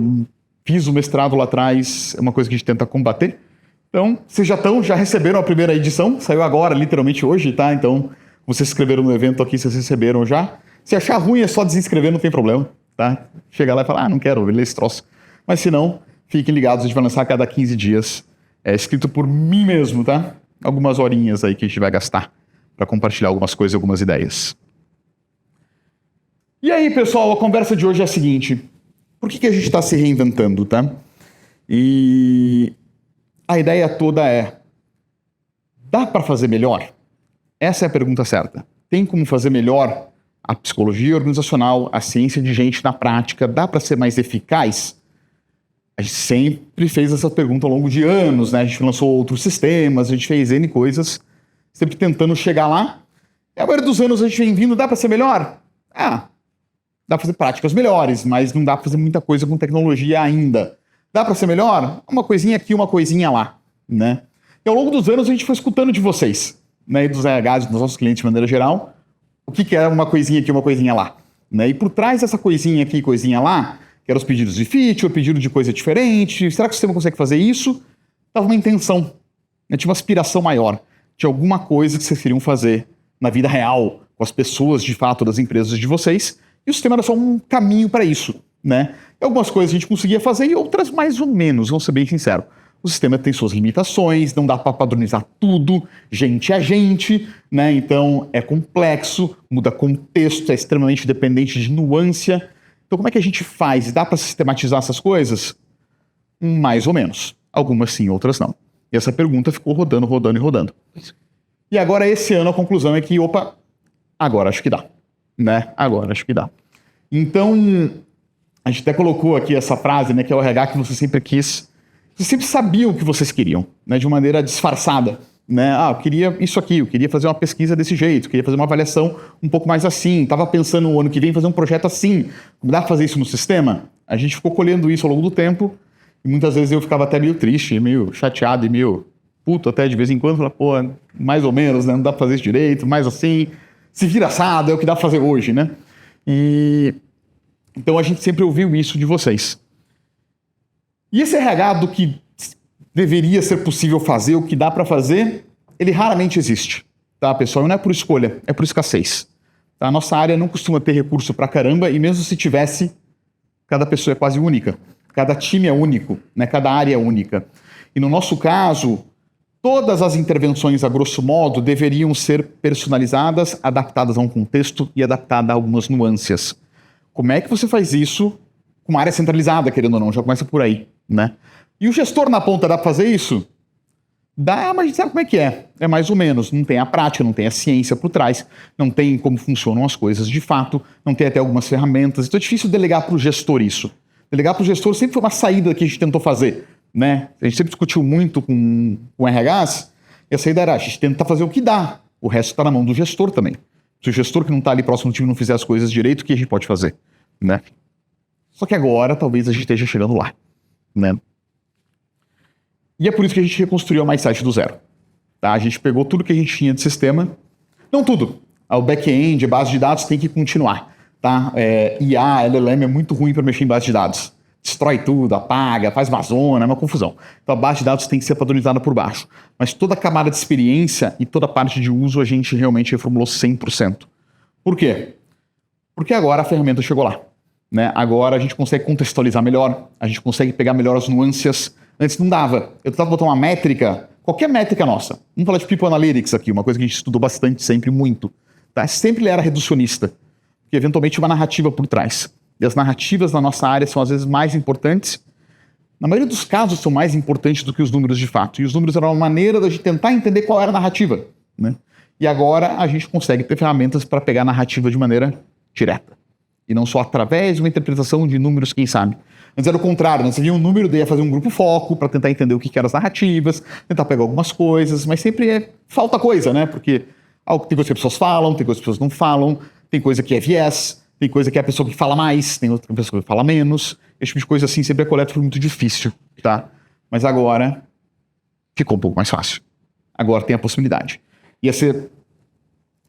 fiz o mestrado lá atrás, é uma coisa que a gente tenta combater. Então, vocês já receberam a primeira edição, saiu agora, literalmente hoje, tá? Então, vocês se inscreveram no evento aqui, vocês receberam já. Se achar ruim, é só desinscrever, não tem problema, tá? Chega lá e fala, não quero ler esse troço. Mas se não, fiquem ligados, a gente vai lançar a cada 15 dias. É escrito por mim mesmo, tá? algumas horinhas aí que a gente vai gastar para compartilhar algumas coisas, algumas ideias. E aí, pessoal, a conversa de hoje é a seguinte: por que a gente está se reinventando, tá? E a ideia toda é: dá para fazer melhor? Essa é a pergunta certa. Tem como fazer melhor a psicologia organizacional, a ciência de gente na prática? Dá para ser mais eficaz? A gente sempre fez essa pergunta ao longo de anos, né? A gente lançou outros sistemas, a gente fez N coisas, sempre tentando chegar lá. E a maioria dos anos a gente vem vindo: dá para ser melhor? Dá para fazer práticas melhores, mas não dá para fazer muita coisa com tecnologia ainda. Dá para ser melhor? Uma coisinha aqui, uma coisinha lá, né? E ao longo dos anos a gente foi escutando de vocês, né, e dos RHs, dos nossos clientes de maneira geral, o que é uma coisinha aqui, uma coisinha lá, né? E por trás dessa coisinha aqui, coisinha lá, que eram os pedidos de feature, pedido de coisa diferente, será que o sistema consegue fazer isso? Tava uma intenção, né? Tinha uma aspiração maior, tinha alguma coisa que vocês queriam fazer na vida real, com as pessoas de fato das empresas de vocês, e o sistema era só um caminho para isso, né? E algumas coisas a gente conseguia fazer e outras mais ou menos, vamos ser bem sinceros. O sistema tem suas limitações, não dá para padronizar tudo, gente a gente, né? Então é complexo, muda contexto, é extremamente dependente de nuance. Então como é que a gente faz? Dá para sistematizar essas coisas? Mais ou menos. Algumas sim, outras não. E essa pergunta ficou rodando, rodando e rodando. E agora esse ano a conclusão é que, opa, agora acho que dá, né? Agora acho que dá. Então, a gente até colocou aqui essa frase, né, que é o RH que você sempre quis. Você sempre sabia o que vocês queriam, né, de uma maneira disfarçada, né? Eu queria isso aqui, eu queria fazer uma pesquisa desse jeito, eu queria fazer uma avaliação um pouco mais assim, estava pensando no ano que vem fazer um projeto assim. Dá para fazer isso no sistema? A gente ficou colhendo isso ao longo do tempo e muitas vezes eu ficava até meio triste, meio chateado e meio puto até de vez em quando, falava, pô, mais ou menos, né? Não dá para fazer isso direito, mais assim, se vira assado, é o que dá para fazer hoje, né? E então a gente sempre ouviu isso de vocês. E esse RH do que deveria ser possível fazer, o que dá para fazer, ele raramente existe, tá, pessoal? E não é por escolha, é por escassez. Tá? A nossa área não costuma ter recurso pra caramba, e mesmo se tivesse, cada pessoa é quase única. Cada time é único, né? Cada área é única. E no nosso caso, todas as intervenções, a grosso modo, deveriam ser personalizadas, adaptadas a um contexto e adaptadas a algumas nuances. Como é que você faz isso com uma área centralizada, querendo ou não? Já começa por aí, né? E o gestor na ponta dá para fazer isso? Dá, mas a gente sabe como é que é. É mais ou menos. Não tem a prática, não tem a ciência por trás, não tem como funcionam as coisas de fato, não tem até algumas ferramentas. Então é difícil delegar para o gestor isso. Delegar para o gestor sempre foi uma saída que a gente tentou fazer, né? A gente sempre discutiu muito com RHs, e a saída era: a gente tenta fazer o que dá. O resto está na mão do gestor também. Se o gestor que não está ali próximo do time não fizer as coisas direito, o que a gente pode fazer, né? Só que agora talvez a gente esteja chegando lá, né? E é por isso que a gente reconstruiu a MySite do zero. Tá? A gente pegou tudo que a gente tinha de sistema, não tudo. O back-end, a base de dados tem que continuar. Tá? IA, LLM é muito ruim para mexer em base de dados. Destrói tudo, apaga, faz uma zona, é uma confusão. Então a base de dados tem que ser padronizada por baixo. Mas toda a camada de experiência e toda a parte de uso a gente realmente reformulou 100%. Por quê? Porque agora a ferramenta chegou lá. Né? Agora a gente consegue contextualizar melhor, a gente consegue pegar melhor as nuances. Antes não dava. Eu tentava botar uma métrica, qualquer métrica nossa. Vamos falar de People Analytics aqui, uma coisa que a gente estudou bastante, sempre muito. Tá? Sempre ele era reducionista, porque eventualmente uma narrativa por trás. E as narrativas na nossa área são às vezes mais importantes. Na maioria dos casos são mais importantes do que os números de fato. E os números eram uma maneira da gente tentar entender qual era a narrativa. Né? E agora a gente consegue ter ferramentas para pegar a narrativa de maneira direta. E não só através de uma interpretação de números, quem sabe. Antes era o contrário, né? Você via um número, daí ia fazer um grupo foco para tentar entender o que eram as narrativas, tentar pegar algumas coisas, mas sempre falta coisa, né? Porque tem coisa que as pessoas falam, tem coisa que as pessoas não falam, tem coisa que é viés, tem coisa que é a pessoa que fala mais, tem outra pessoa que fala menos. Esse tipo de coisa assim sempre a coleta foi muito difícil, tá? Mas agora ficou um pouco mais fácil. Agora tem a possibilidade. Ia ser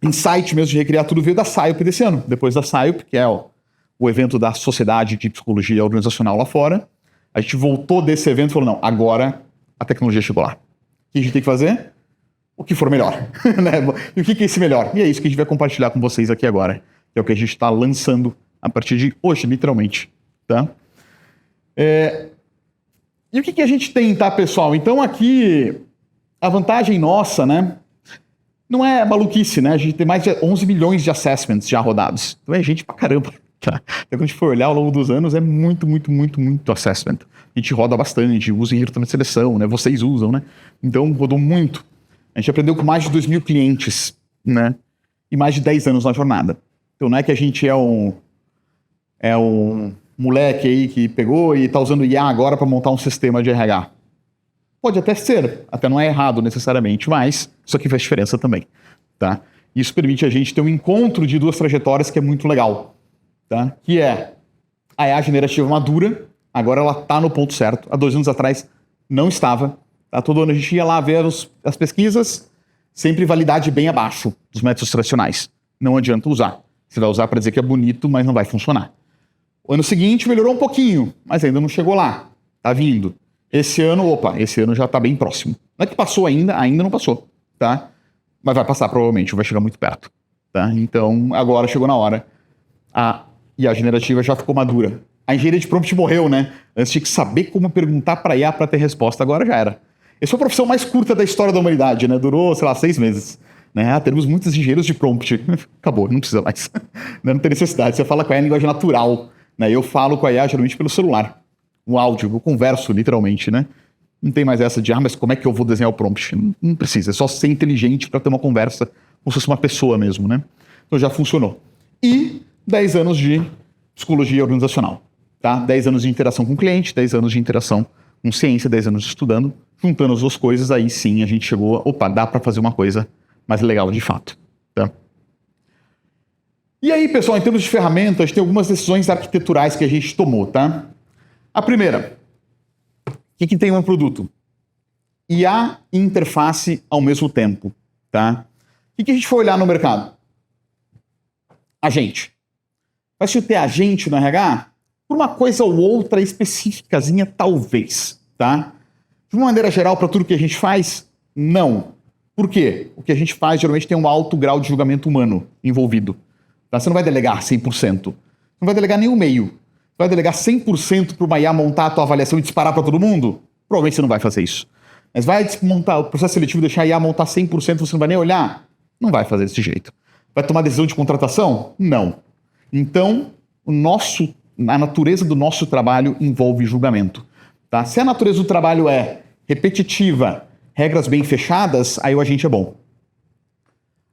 insight mesmo de recriar tudo, veio da SIOP desse ano. Depois da SIOP, que é o evento da Sociedade de Psicologia Organizacional lá fora, a gente voltou desse evento e falou: não, agora a tecnologia chegou lá. O que a gente tem que fazer? O que for melhor. Né? E o que é esse melhor? E é isso que a gente vai compartilhar com vocês aqui agora. Que é o que a gente está lançando a partir de hoje, literalmente. Tá? E o que a gente tem, tá, pessoal? Então aqui a vantagem nossa, né? Não é maluquice, né? A gente tem mais de 11 milhões de assessments já rodados. Então é gente pra caramba. Tá? Então, quando a gente for olhar ao longo dos anos, é muito assessment. A gente roda bastante, usa em recrutamento de seleção, né? Vocês usam, né? Então, rodou muito. A gente aprendeu com mais de 2.000 clientes, né? E mais de 10 anos na jornada. Então, não é que a gente é um moleque aí que pegou e tá usando IA agora para montar um sistema de RH. Pode até ser, até não é errado necessariamente, mas isso aqui faz diferença também, tá? Isso permite a gente ter um encontro de duas trajetórias que é muito legal, tá? Que é a IA generativa madura, agora ela tá no ponto certo. Há 2 anos atrás não estava, tá? Todo ano a gente ia lá ver as pesquisas, sempre validade bem abaixo dos métodos tradicionais. Não adianta usar. Você vai usar para dizer que é bonito, mas não vai funcionar. O ano seguinte melhorou um pouquinho, mas ainda não chegou lá. Tá vindo. Esse ano já tá bem próximo. Não é que passou ainda não passou, tá? Mas vai passar provavelmente, vai chegar muito perto, tá? Então, agora chegou na hora. A IA generativa já ficou madura. A engenharia de prompt morreu, né? Antes tinha que saber como perguntar para IA para ter resposta, agora já era. Essa foi a profissão mais curta da história da humanidade, né? Durou, 6 meses. Né? Temos muitos engenheiros de prompt. Acabou, não precisa mais. Não tem necessidade. Você fala com a IA em linguagem natural. Né? Eu falo com a IA geralmente pelo celular. O áudio, eu converso literalmente, né? Não tem mais essa de, mas como é que eu vou desenhar o prompt? Não precisa, é só ser inteligente para ter uma conversa como se fosse uma pessoa mesmo, né? Então já funcionou. E 10 anos de psicologia organizacional, tá? 10 anos de interação com o cliente, 10 anos de interação com ciência, 10 anos estudando. Juntando as duas coisas, aí sim a gente chegou dá para fazer uma coisa mais legal de fato, tá? E aí, pessoal, em termos de ferramentas, tem algumas decisões arquiteturais que a gente tomou, tá? A primeira, o que tem um produto? IA e interface ao mesmo tempo, tá? O que a gente foi olhar no mercado? Agente. Vai se ter agente no RH? Por uma coisa ou outra específicazinha, talvez, tá? De uma maneira geral, para tudo que a gente faz, não. Por quê? O que a gente faz geralmente tem um alto grau de julgamento humano envolvido. Tá? Você não vai delegar 100%. Não vai delegar nem o meio. Vai delegar 100% para uma IA montar a tua avaliação e disparar para todo mundo? Provavelmente você não vai fazer isso. Mas vai montar o processo seletivo, deixar a IA montar 100%, você não vai nem olhar? Não vai fazer desse jeito. Vai tomar decisão de contratação? Não. Então, a natureza do nosso trabalho envolve julgamento. Tá? Se a natureza do trabalho é repetitiva, regras bem fechadas, aí o agente é bom.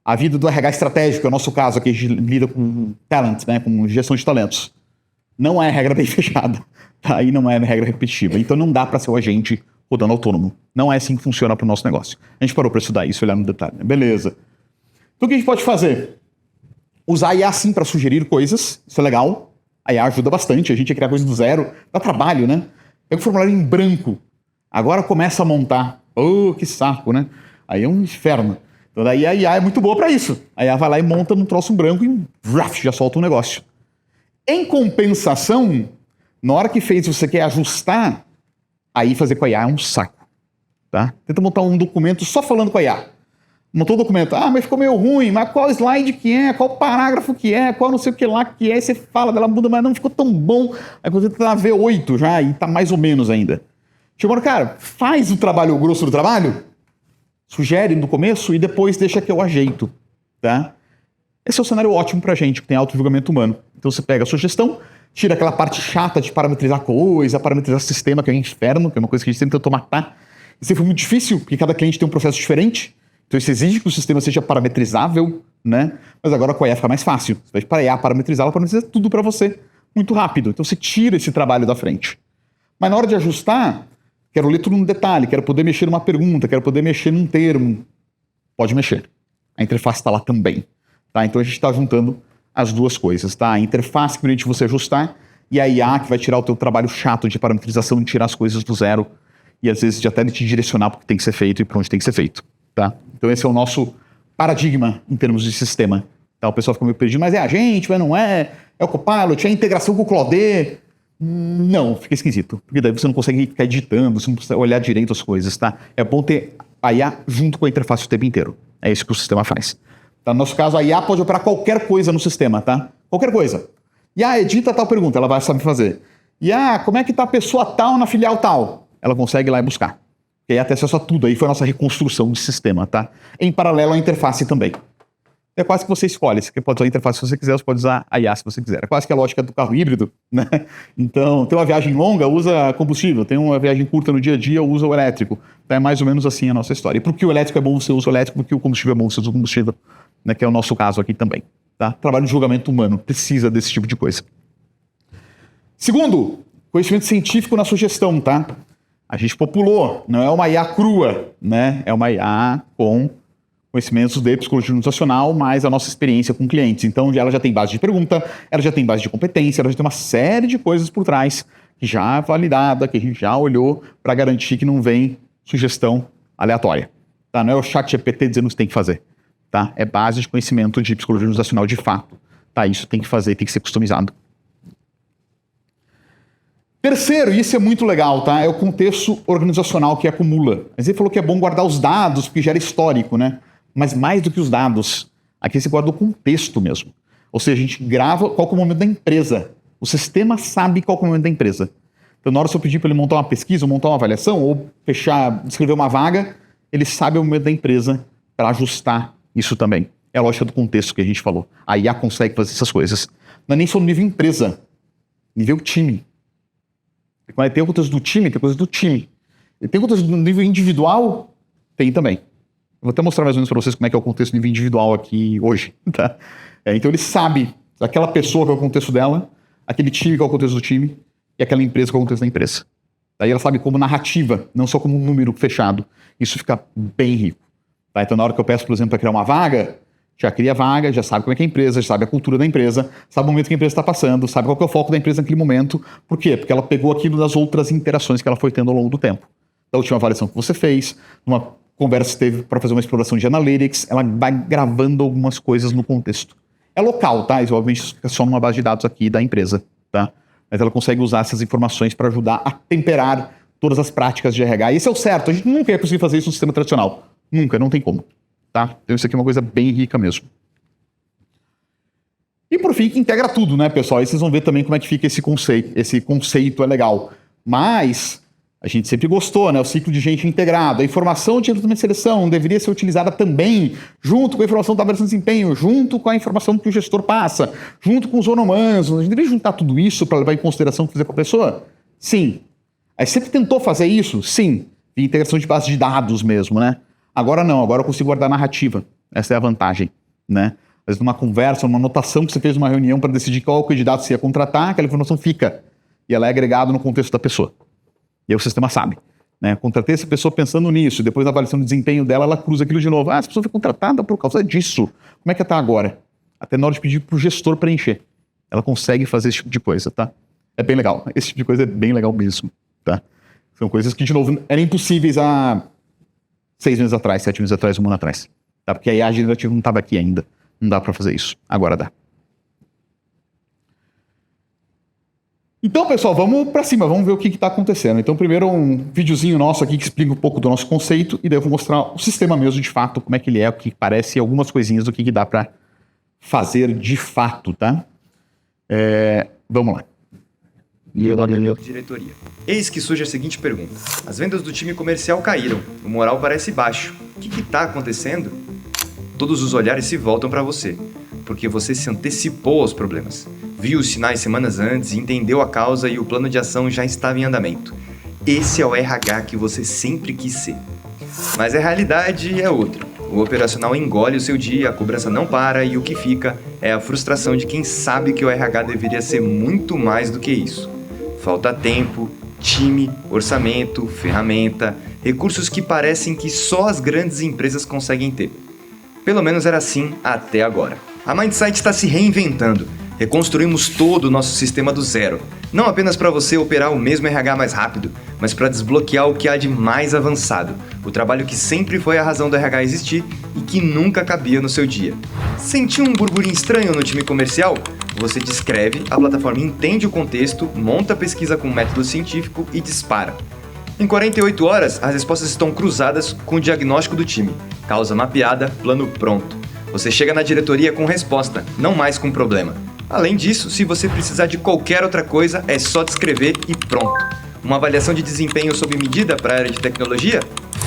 A vida do RH estratégico, é o nosso caso aqui, a gente lida com talent, né, com gestão de talentos. Não é regra bem fechada, tá? Aí não é regra repetitiva. Então não dá para ser o agente rodando autônomo. Não é assim que funciona para o nosso negócio. A gente parou para estudar isso, olhar no detalhe. Beleza. Então o que a gente pode fazer? Usar a IA sim para sugerir coisas, isso é legal. A IA ajuda bastante, a gente ia criar coisas do zero. Dá trabalho, né? Pega o formulário em branco. Agora começa a montar. Oh, que saco, né? Aí é um inferno. Então daí a IA é muito boa para isso. A IA vai lá e monta num troço branco e já solta um negócio. Em compensação, na hora que você quer ajustar, aí fazer com a IA é um saco. Tá? Tenta montar um documento só falando com a IA. Montou o documento, mas ficou meio ruim, mas qual slide que é, qual parágrafo que é, qual não sei o que lá que é, e você fala dela, muda, mas não ficou tão bom. Aí quando você tá na V8 já, e tá mais ou menos ainda. Chegou, cara, faz o trabalho, o grosso do trabalho, sugere no começo e depois deixa que eu ajeito, tá? Esse é um cenário ótimo pra gente, que tem alto julgamento humano. Então você pega a sugestão, tira aquela parte chata de parametrizar coisa, parametrizar sistema, que é um inferno, que é uma coisa que a gente sempre tentou matar. Isso foi muito difícil, porque cada cliente tem um processo diferente. Então isso exige que o sistema seja parametrizável, né? Mas agora com a IA fica mais fácil. Você vai para a IA parametrizar, ela parametriza tudo para você muito rápido. Então você tira esse trabalho da frente. Mas na hora de ajustar, quero ler tudo no detalhe, quero poder mexer numa pergunta, quero poder mexer num termo. Pode mexer. A interface está lá também. Tá? Então a gente está juntando as duas coisas. Tá? A interface que permite você ajustar e a IA que vai tirar o teu trabalho chato de parametrização e tirar as coisas do zero e às vezes de até te direcionar para o que tem que ser feito e para onde tem que ser feito. Tá? Então esse é o nosso paradigma em termos de sistema. Tá? O pessoal fica meio perdido, mas é a gente, mas não é o Copilot, é a integração com o Claude. Não, fica esquisito. Porque daí você não consegue ficar editando, você não consegue olhar direito as coisas. Tá? É bom ter a IA junto com a interface o tempo inteiro. É isso que o sistema faz. Tá? No nosso caso, a IA pode operar qualquer coisa no sistema, tá? Qualquer coisa. Edita tal pergunta, ela vai saber fazer. Como é que tá a pessoa tal na filial tal? Ela consegue ir lá e buscar. que aí tem acesso a tudo. Aí foi a nossa reconstrução de sistema, tá? Em paralelo, a interface também. É quase que você escolhe. Você pode usar a interface se você quiser, você pode usar a IA se você quiser. É quase que a lógica do carro híbrido, né? Então, tem uma viagem longa, usa combustível. Tem uma viagem curta no dia a dia, usa o elétrico. Então, é mais ou menos assim a nossa história. E porque o elétrico é bom, você usa o elétrico. Porque o combustível é bom, você usa o combustível. Né? Que é o nosso caso aqui também. Tá? Trabalho de julgamento humano. Precisa desse tipo de coisa. Segundo, conhecimento científico na sugestão, tá? A gente populou. Não é uma IA crua, né? É uma IA com conhecimentos de psicologia organizacional, mais a nossa experiência com clientes. Então, ela já tem base de pergunta, ela já tem base de competência, ela já tem uma série de coisas por trás que já é validada, que a gente já olhou para garantir que não vem sugestão aleatória. Tá? Não é o ChatGPT dizendo o que você tem que fazer. Tá? É base de conhecimento de psicologia organizacional de fato. Tá? Isso tem que fazer, tem que ser customizado. Terceiro, e isso é muito legal, tá? É o contexto organizacional que acumula. Mas ele falou que é bom guardar os dados, porque gera histórico, né? Mas mais do que os dados, aqui você guarda o contexto mesmo. Ou seja, a gente grava qual que é o momento da empresa. O sistema sabe qual que é o momento da empresa. Então, na hora que eu pedir para ele montar uma pesquisa, ou montar uma avaliação, ou escrever uma vaga, ele sabe o momento da empresa para ajustar isso também. É a lógica do contexto que a gente falou. A IA consegue fazer essas coisas. Não é nem só no nível empresa, nível time. Quando tem coisas do time, tem coisas do time. E tem coisas do nível individual, tem também. Eu vou até mostrar mais ou menos para vocês como é que é o contexto nível individual aqui hoje. Tá? Então ele sabe aquela pessoa que é o contexto dela, aquele time que é o contexto do time, e aquela empresa que é o contexto da empresa. Daí ela sabe como narrativa, não só como um número fechado. Isso fica bem rico. Tá? Então na hora que eu peço, por exemplo, para criar uma vaga, já cria a vaga, já sabe como é que é a empresa, já sabe a cultura da empresa, sabe o momento que a empresa está passando, sabe qual que é o foco da empresa naquele momento. Por quê? Porque ela pegou aquilo das outras interações que ela foi tendo ao longo do tempo. Da última avaliação que você fez, numa conversa que teve para fazer uma exploração de analytics, ela vai gravando algumas coisas no contexto. É local, tá? Isso obviamente fica só numa base de dados aqui da empresa, tá? Mas ela consegue usar essas informações para ajudar a temperar todas as práticas de RH. E esse é o certo, a gente nunca ia conseguir fazer isso no sistema tradicional. Nunca, não tem como. Tá? Então isso aqui é uma coisa bem rica mesmo. E por fim, que integra tudo, né, pessoal? Aí vocês vão ver também como é que fica esse conceito. Esse conceito é legal. Mas a gente sempre gostou, né? O ciclo de gente integrado. A informação de recrutamento e seleção deveria ser utilizada também junto com a informação da avaliação de desempenho, junto com a informação que o gestor passa, junto com os humanos. A gente deveria juntar tudo isso para levar em consideração o que fazer com a pessoa? Sim. Aí sempre tentou fazer isso? Sim. E integração de base de dados mesmo, né? Agora não, agora eu consigo guardar narrativa. Essa é a vantagem, né? Às vezes numa conversa, numa anotação que você fez numa reunião para decidir qual candidato você ia contratar, aquela informação fica. E ela é agregada no contexto da pessoa. E aí o sistema sabe. Né? Contratei essa pessoa pensando nisso, depois na avaliação de desempenho dela, ela cruza aquilo de novo. Ah, essa pessoa foi contratada por causa disso. Como é que ela está agora? Até na hora de pedir para o gestor preencher. Ela consegue fazer esse tipo de coisa, tá? É bem legal. Esse tipo de coisa é bem legal mesmo, tá? São coisas que, de novo, eram impossíveis há 6 meses atrás, 7 meses atrás, 1 ano atrás. Tá? Porque a IA generativa não estava aqui ainda. Não dá para fazer isso. Agora dá. Então, pessoal, vamos para cima. Vamos ver o que está acontecendo. Então, primeiro um videozinho nosso aqui que explica um pouco do nosso conceito e daí eu vou mostrar o sistema mesmo de fato, como é que ele é, o que parece, algumas coisinhas do que dá para fazer de fato, tá? Vamos lá. Diretoria. Eis que surge a seguinte pergunta. As vendas do time comercial caíram. O moral parece baixo. O que está acontecendo? Todos os olhares se voltam para você, porque você se antecipou aos problemas. Viu os sinais semanas antes, entendeu a causa e o plano de ação já estava em andamento. Esse é o RH que você sempre quis ser. Mas a realidade é outra. O operacional engole o seu dia, a cobrança não para e o que fica é a frustração de quem sabe que o RH deveria ser muito mais do que isso. Falta tempo, time, orçamento, ferramenta, recursos que parecem que só as grandes empresas conseguem ter. Pelo menos era assim até agora. A Mindsight está se reinventando. Reconstruímos todo o nosso sistema do zero. Não apenas para você operar o mesmo RH mais rápido, mas para desbloquear o que há de mais avançado. O trabalho que sempre foi a razão do RH existir e que nunca cabia no seu dia. Sentiu um burburinho estranho no time comercial? Você descreve, a plataforma entende o contexto, monta a pesquisa com método científico e dispara. Em 48 horas, as respostas estão cruzadas com o diagnóstico do time. Causa mapeada, plano pronto. Você chega na diretoria com resposta, não mais com problema. Além disso, se você precisar de qualquer outra coisa, é só descrever e pronto. Uma avaliação de desempenho sob medida para a área de tecnologia?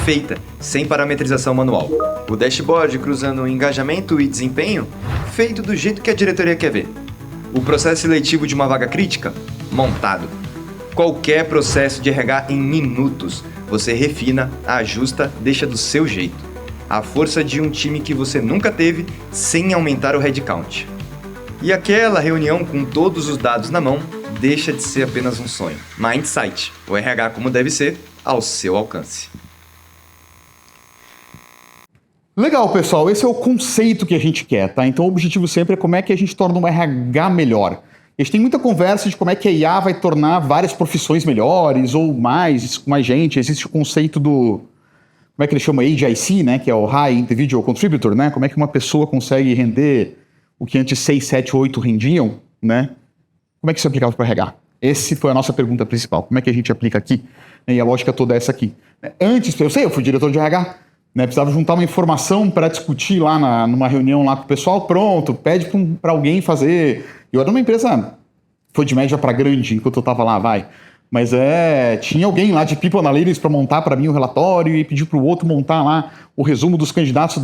Feita, sem parametrização manual. O dashboard cruzando engajamento e desempenho? Feito do jeito que a diretoria quer ver. O processo seletivo de uma vaga crítica? Montado. Qualquer processo de RH em minutos. Você refina, ajusta, deixa do seu jeito. A força de um time que você nunca teve sem aumentar o headcount. E aquela reunião com todos os dados na mão deixa de ser apenas um sonho. Mindsight, o RH como deve ser, ao seu alcance. Legal, pessoal. Esse é o conceito que a gente quer, tá? Então o objetivo sempre é como é que a gente torna um RH melhor. A gente tem muita conversa de como é que a IA vai tornar várias profissões melhores ou mais gente. Existe o conceito do... Como é que ele chama? HIC, né? Que é o High Individual Contributor, né? Como é que uma pessoa consegue render o que antes 6, 7, 8 rendiam, né? Como é que isso é aplicável para RH? Essa foi a nossa pergunta principal. Como é que a gente aplica aqui? E a lógica toda é essa aqui. Antes, eu fui diretor de RH, né? Precisava juntar uma informação para discutir lá numa reunião lá com o pessoal. Pronto, pede para alguém fazer. Eu era uma empresa, foi de média para grande enquanto eu estava lá, vai. Mas tinha alguém lá de People Analytics para montar para mim o relatório e pedir para o outro montar lá o resumo dos candidatos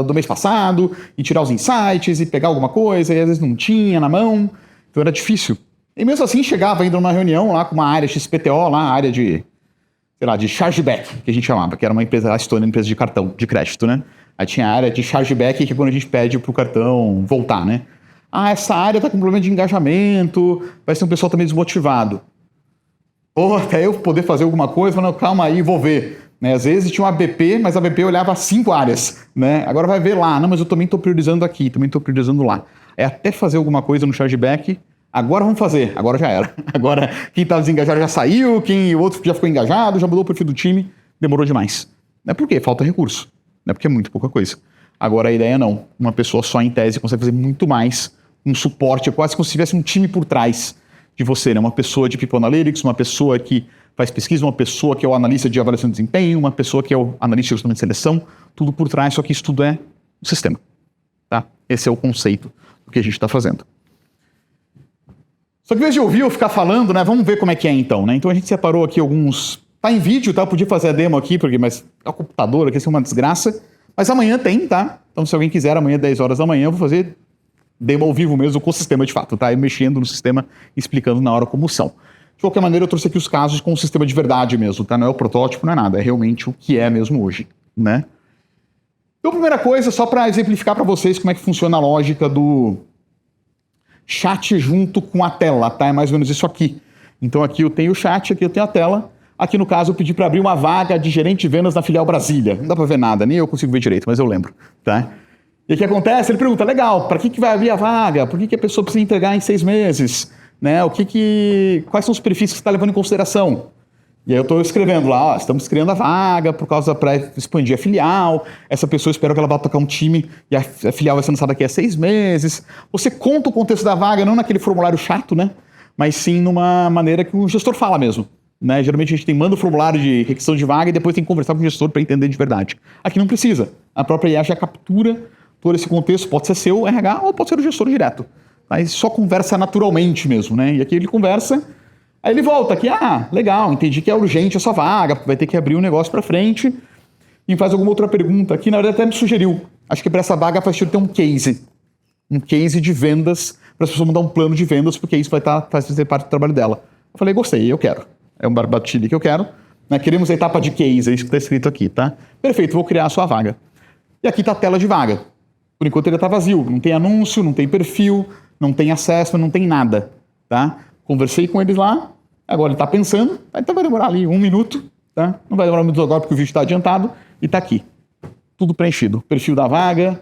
do mês passado e tirar os insights e pegar alguma coisa, e às vezes não tinha na mão. Então era difícil. E mesmo assim chegava ainda numa reunião lá com uma área XPTO, lá, a área de chargeback, que a gente chamava, que era uma empresa, a Estônia, empresa de cartão, de crédito, né? Aí tinha a área de chargeback, que é quando a gente pede pro cartão voltar, né? Essa área tá com problema de engajamento, vai ser um pessoal também desmotivado. Pô, até eu poder fazer alguma coisa, falando, calma aí, vou ver. Né? Às vezes tinha uma ABP, mas a ABP olhava 5 áreas, né? Agora vai ver lá, não, mas eu também tô priorizando aqui, também tô priorizando lá. Até fazer alguma coisa no chargeback, agora vamos fazer, agora já era. Agora quem estava desengajado já saiu, o outro já ficou engajado, já mudou o perfil do time, demorou demais. Não é porque falta recurso, não é porque é muito pouca coisa. Agora a ideia não, uma pessoa só em tese consegue fazer muito mais, um suporte, é quase como se tivesse um time por trás de você, né? Uma pessoa de People Analytics, uma pessoa que faz pesquisa, uma pessoa que é o analista de avaliação de desempenho, uma pessoa que é o analista de seleção, tudo por trás, só que isso tudo é o sistema. Tá? Esse é o conceito do que a gente está fazendo. Só que em vez de ouvir eu ficar falando, né, vamos ver como é que é então, né? Então a gente separou aqui alguns... Tá em vídeo, tá? Eu podia fazer a demo aqui, mas o computador aqui é uma desgraça. Mas amanhã tem, tá? Então se alguém quiser, amanhã 10 horas da manhã, eu vou fazer demo ao vivo mesmo com o sistema de fato, tá? Eu mexendo no sistema, explicando na hora como são. De qualquer maneira, eu trouxe aqui os casos com o sistema de verdade mesmo, tá? Não é o protótipo, não é nada, é realmente o que é mesmo hoje, né? Então, primeira coisa, só para exemplificar para vocês como é que funciona a lógica do chat junto com a tela, tá? É mais ou menos isso aqui. Então, aqui eu tenho o chat, aqui eu tenho a tela. Aqui, no caso, eu pedi para abrir uma vaga de gerente de vendas na filial Brasília. Não dá para ver nada, nem eu consigo ver direito, mas eu lembro, tá? E o que acontece? Ele pergunta, legal, para que vai abrir a vaga? Por que a pessoa precisa entregar em 6 meses? Né? Quais são os perfis que você está levando em consideração? E aí eu estou escrevendo lá, estamos criando a vaga para expandir a filial, essa pessoa espera que ela vá tocar um time e a filial vai ser lançada daqui a 6 meses. Você conta o contexto da vaga, não naquele formulário chato, né? Mas sim numa maneira que o gestor fala mesmo. Né? Geralmente a gente manda o formulário de requisição de vaga e depois tem que conversar com o gestor para entender de verdade. Aqui não precisa. A própria IA já captura todo esse contexto, pode ser seu RH ou pode ser o gestor direto. Aí só conversa naturalmente mesmo, né? E aqui ele conversa, aí ele volta aqui, legal, entendi que é urgente essa vaga, vai ter que abrir um negócio para frente, e faz alguma outra pergunta aqui, na verdade até me sugeriu, acho que para essa vaga faz sentido ter um case de vendas, para as pessoas mandar um plano de vendas, porque isso vai fazer parte do trabalho dela. Eu falei, gostei, eu quero. É um barbatido que eu quero. Né? Queremos a etapa de case, é isso que está escrito aqui, tá? Perfeito, vou criar a sua vaga. E aqui está a tela de vaga. Por enquanto ele está vazio, não tem anúncio, não tem perfil, não tem acesso, não tem nada, tá? Conversei com eles lá, agora ele está pensando, então vai demorar ali 1 minuto, tá? Não vai demorar muito agora porque o vídeo está adiantado e está aqui. Tudo preenchido. Perfil da vaga,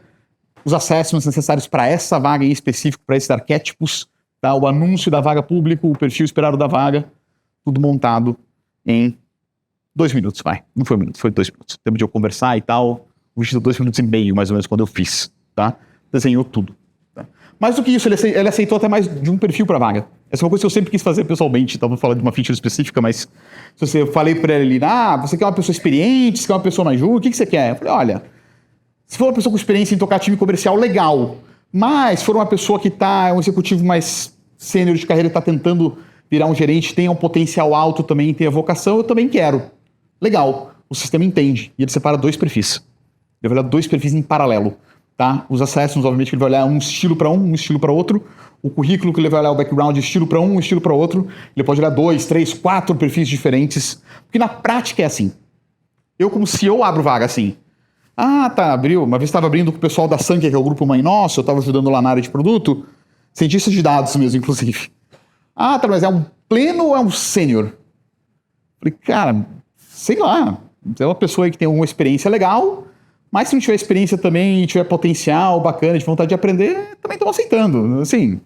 os assessments necessários para essa vaga em específico, para esses arquétipos, tá? O anúncio da vaga pública, o perfil esperado da vaga, tudo montado em 2 minutos, vai. Não foi 1 minuto, foi 2 minutos. Tempo de eu conversar e tal, o vídeo deu 2 minutos e meio, mais ou menos, quando eu fiz, tá? Desenhou tudo. Tá? Mais do que isso, ele aceitou até mais de um perfil para vaga. Essa é uma coisa que eu sempre quis fazer pessoalmente, estava falando de uma feature específica, mas se eu falei para ele, você quer uma pessoa experiente, você quer uma pessoa mais júnior, o que você quer? Eu falei, olha, se for uma pessoa com experiência em tocar time comercial, legal, mas se for uma pessoa que um executivo mais sênior de carreira e está tentando virar um gerente, tenha um potencial alto também, tenha vocação, eu também quero. Legal. O sistema entende. E ele separa 2 perfis. Ele vai olhar 2 perfis em paralelo. Tá? Os acessos, obviamente, ele vai olhar um estilo para um estilo para outro. O currículo que ele vai olhar o background, estilo para um estilo para outro. Ele pode olhar 2, 3, 4 perfis diferentes. Porque na prática é assim. Eu, como CEO, abro vaga assim. Ah, tá, abriu. Uma vez estava abrindo com o pessoal da Sank, que é o grupo mãe nosso, eu estava ajudando lá na área de produto. Cientista de dados mesmo, inclusive. Ah, tá, mas é um pleno ou é um sênior? Falei, cara, sei lá. É uma pessoa aí que tem alguma experiência legal, mas se não tiver experiência também e tiver potencial bacana, de vontade de aprender, também estão aceitando. Assim,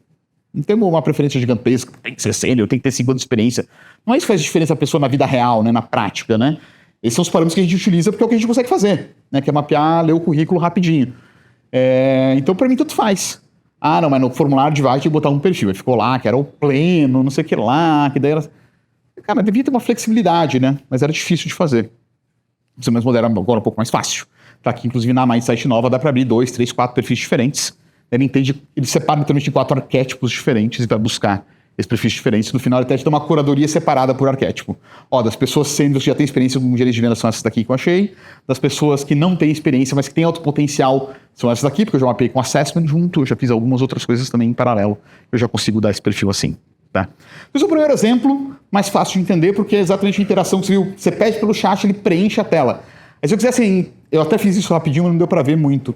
não temos uma preferência gigantesca. Tem que ser sênior, tem que ter 5 anos de experiência. Não é isso que faz diferença a pessoa na vida real, né, na prática, né? Esses são os parâmetros que a gente utiliza porque é o que a gente consegue fazer, né? Que é mapear, ler o currículo rapidinho. Então, para mim, tudo faz. Ah, não, mas no formulário de vaga tinha que botar um perfil. Aí ficou lá, que era o pleno, não sei o que lá, que daí era... Cara, devia ter uma flexibilidade, né? Mas era difícil de fazer. Você mesmo modera agora um pouco mais fácil. Tá aqui, inclusive, na Mindsight nova, dá para abrir 2, 3, 4 perfis diferentes. Ele separa literalmente em 4 arquétipos diferentes e vai buscar esses perfis diferentes. No final, ele até te dá uma curadoria separada por arquétipo. Ó, das pessoas sendo que já têm experiência com gerente de vendas são essas daqui que eu achei. Das pessoas que não têm experiência, mas que têm alto potencial, são essas daqui, porque eu já mapeei com assessment junto, eu já fiz algumas outras coisas também em paralelo. Eu já consigo dar esse perfil assim. Tá? Esse é o primeiro exemplo, mais fácil de entender, porque é exatamente a interação que você viu. Você pede pelo chat, ele preenche a tela. Aí se eu quiser assim, eu até fiz isso rapidinho, mas não deu para ver muito.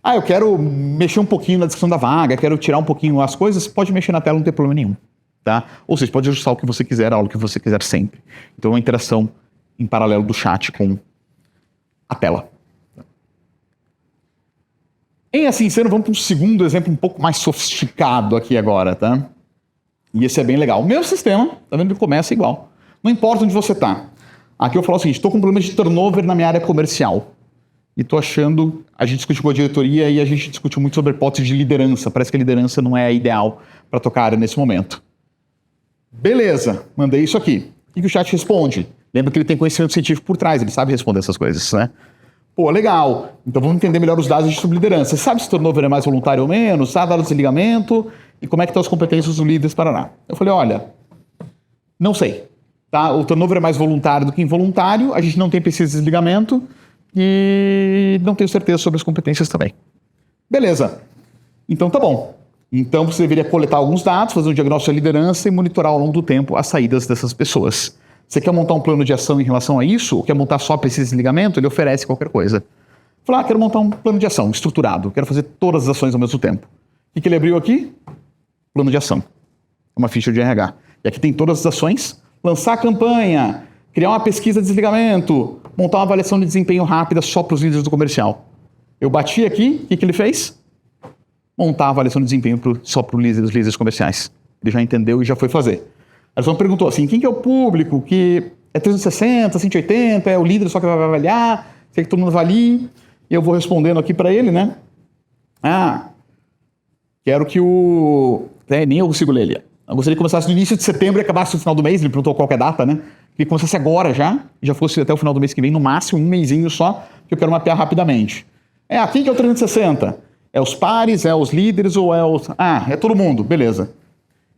Ah, eu quero mexer um pouquinho na descrição da vaga, quero tirar um pouquinho as coisas, pode mexer na tela, não tem problema nenhum. Tá? Ou seja, pode ajustar o que você quiser, a hora que você quiser sempre. Então é uma interação em paralelo do chat com a tela. Em assim sendo, vamos para um segundo exemplo um pouco mais sofisticado aqui agora, tá? E esse é bem legal. O meu sistema, tá vendo? Ele começa igual. Não importa onde você tá. Aqui eu falo o seguinte, estou com um problema de turnover na minha área comercial. E estou achando, a gente discutiu com a diretoria e a gente discutiu muito sobre a hipótese de liderança. Parece que a liderança não é a ideal para tocar a área nesse momento. Beleza, mandei isso aqui. O que o chat responde? Lembra que ele tem conhecimento científico por trás, ele sabe responder essas coisas, né? Pô, legal. Então vamos entender melhor os dados de liderança. Você sabe se o turnover é mais voluntário ou menos? Sabe dados de desligamento? E como é que estão as competências dos líderes Paraná? Eu falei, olha, não sei. Tá? O turnover é mais voluntário do que involuntário, a gente não tem pesquisa de desligamento e não tenho certeza sobre as competências também. Beleza. Então tá bom. Então você deveria coletar alguns dados, fazer um diagnóstico da liderança e monitorar ao longo do tempo as saídas dessas pessoas. Você quer montar um plano de ação em relação a isso? Ou quer montar só pesquisa de desligamento? Ele oferece qualquer coisa. Falar, quero montar um plano de ação estruturado, quero fazer todas as ações ao mesmo tempo. O que ele abriu aqui? Plano de ação. É uma ficha de RH. E aqui tem todas as ações. Lançar a campanha, criar uma pesquisa de desligamento, montar uma avaliação de desempenho rápida só para os líderes do comercial. Eu bati aqui, o que ele fez? Montar a avaliação de desempenho só para os líderes comerciais. Ele já entendeu e já foi fazer. A pessoa perguntou assim, quem que é o público que é 360, 180, é o líder só que vai avaliar, quer que todo mundo avalie? E eu vou respondendo aqui para ele, né? Quero que nem eu consigo ler ali. Eu gostaria que começasse no início de setembro e acabasse no final do mês. Ele perguntou qual que é a data, né? Que começasse agora já fosse até o final do mês que vem, no máximo um mesinho só, que eu quero mapear rapidamente. Quem que é o 360? É os pares, é os líderes ou é os... é todo mundo, beleza.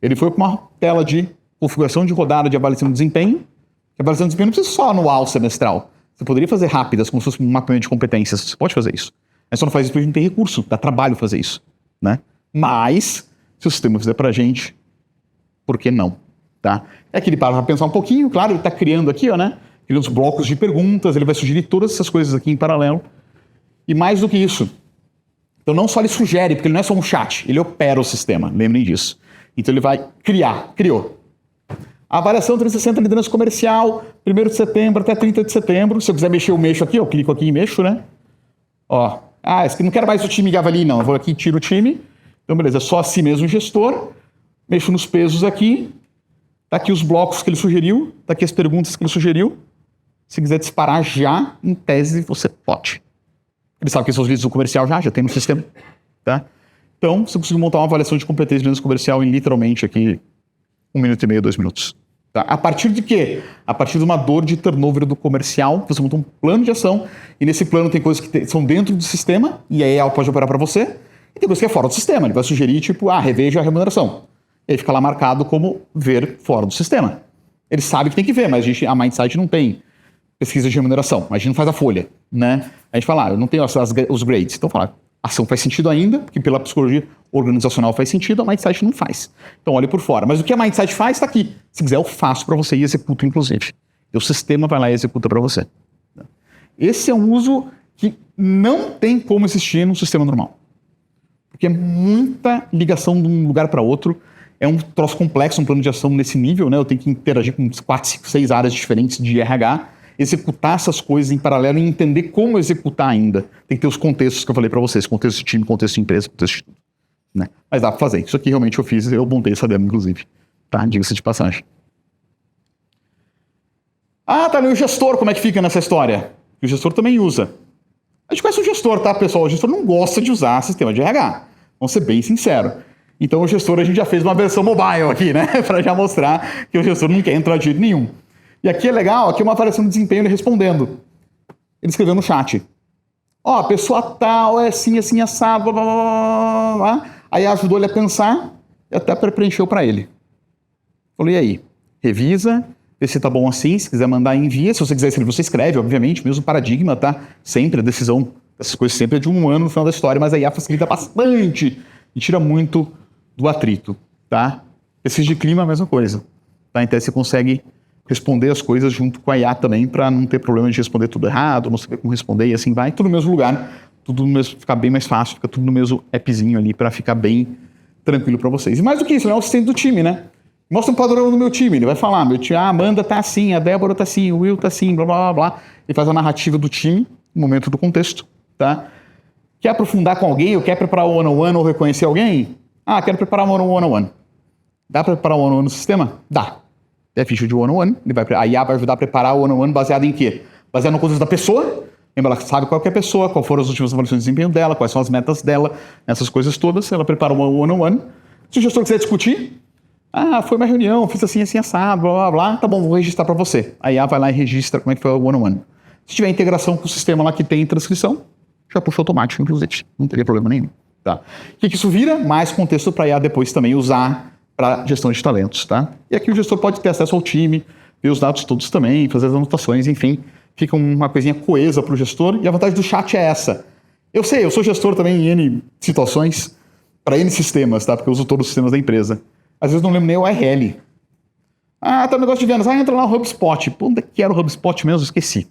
Ele foi para uma tela de configuração de rodada de avaliação de desempenho. A avaliação de desempenho não precisa só anual, semestral. Você poderia fazer rápidas, como se fosse um mapeamento de competências. Você pode fazer isso. Mas só não faz isso porque a gente não tem recurso. Dá trabalho fazer isso, né? Mas, se o sistema fizer pra gente, por que não? Tá? É que ele para pra pensar um pouquinho, claro, ele está criando aqui, né? Criando os blocos de perguntas, ele vai sugerir todas essas coisas aqui em paralelo. E mais do que isso, então não só ele sugere, porque ele não é só um chat, ele opera o sistema, lembrem disso. Então ele vai criou. A avaliação 360 liderança comercial, 1º de setembro até 30 de setembro. Se eu quiser mexer, eu mexo aqui, eu clico aqui e mexo, né? Esse aqui não quero mais o time que avalie, não. Eu vou aqui e tiro o time. Então, beleza, é só assim mesmo o gestor. Mexo nos pesos aqui. Tá aqui os blocos que ele sugeriu. Tá aqui as perguntas que ele sugeriu. Se quiser disparar já, em tese, você pode. Ele sabe que são os líderes do comercial já tem no sistema. Tá? Então, você conseguiu montar uma avaliação de competência de liderança comercial em literalmente aqui 1 minuto e meio, 2 minutos. Tá? A partir de quê? A partir de uma dor de turnover do comercial, você monta um plano de ação, e nesse plano tem coisas que são dentro do sistema, e aí ela pode operar para você, e tem coisas que é fora do sistema. Ele vai sugerir, reveja a remuneração. Ele fica lá marcado como ver fora do sistema. Ele sabe que tem que ver, mas a Mindsight não tem pesquisa de remuneração. A gente não faz a folha, né? A gente fala, eu não tenho os grades. Então, fala, a ação faz sentido ainda, porque pela psicologia organizacional faz sentido, a Mindsight não faz. Então, olhe por fora. Mas o que a Mindsight faz está aqui. Se quiser, eu faço para você e executo, inclusive. E o sistema vai lá e executa para você. Esse é um uso que não tem como existir num sistema normal. Porque é muita ligação de um lugar para outro. É um troço complexo, um plano de ação nesse nível, né? Eu tenho que interagir com 4, 5, 6 áreas diferentes de RH, executar essas coisas em paralelo e entender como executar ainda. Tem que ter os contextos que eu falei para vocês, contexto de time, contexto de empresa, contexto de tudo. Né? Mas dá para fazer. Isso aqui realmente eu fiz, eu montei essa demo, inclusive. Tá? Diga-se de passagem. Ah, tá ali o gestor, como é que fica nessa história? O gestor também usa. A gente conhece o gestor, tá, pessoal? O gestor não gosta de usar sistema de RH. Vamos ser bem sinceros. Então o gestor, a gente já fez uma versão mobile aqui, né? Para já mostrar que o gestor não quer entrar de jeito nenhum. E aqui é legal, aqui é uma avaliação de desempenho ele respondendo. Ele escreveu no chat. Ó, a pessoa tal é assim, assim, assado, blá, blá, blá, blá. Aí ajudou ele a pensar e até preencheu para ele. Falei, e aí? Revisa, vê se tá bom assim, se quiser mandar, envia. Se você quiser escrever, você escreve, obviamente, mesmo paradigma, tá? Sempre a decisão, essas coisas sempre é de 1 ano no final da história, mas a IA facilita bastante e tira muito do atrito, tá? Pesquisa de clima, a mesma coisa. Tá? Então você consegue responder as coisas junto com a IA também, para não ter problema de responder tudo errado, não saber como responder e assim vai. Tudo no mesmo lugar, tudo no mesmo, fica bem mais fácil, fica tudo no mesmo appzinho ali para ficar bem tranquilo para vocês. E mais do que isso, é o assistente do time, né? Mostra um padrão no meu time, ele vai falar, meu time, a Amanda tá assim, a Débora tá assim, o Will tá assim, blá, blá, blá, blá. Ele faz a narrativa do time, no momento do contexto, tá? Quer aprofundar com alguém, ou quer preparar o one-on-one ou reconhecer alguém? Ah, quero preparar um one-on-one. Dá para preparar um one-on-one no sistema? Dá. É ficha de one-on-one, a IA vai ajudar a preparar o one-on-one baseado em quê? Baseado no contexto da pessoa, lembra, ela sabe qual que é a pessoa, qual foram as últimas avaliações de desempenho dela, quais são as metas dela, essas coisas todas, ela prepara um one-on-one. Se o gestor quiser discutir, foi uma reunião, fiz assim, assim, assado, blá, blá, blá, tá bom, vou registrar para você. A IA vai lá e registra como é que foi o one-on-one. Se tiver integração com o sistema lá que tem transcrição, já puxa automático, inclusive, não teria problema nenhum. Tá. O que isso vira? Mais contexto para a IA depois também usar para gestão de talentos, tá? E aqui o gestor pode ter acesso ao time, ver os dados todos também, fazer as anotações, enfim, fica uma coisinha coesa para o gestor. E a vantagem do chat é essa. Eu sei, eu sou gestor também em N situações, para N sistemas, tá? Porque eu uso todos os sistemas da empresa. Às vezes não lembro nem o URL. Ah, tá um negócio de vendas. Ah, entra lá no HubSpot. Pô, onde é que era o HubSpot mesmo? Esqueci.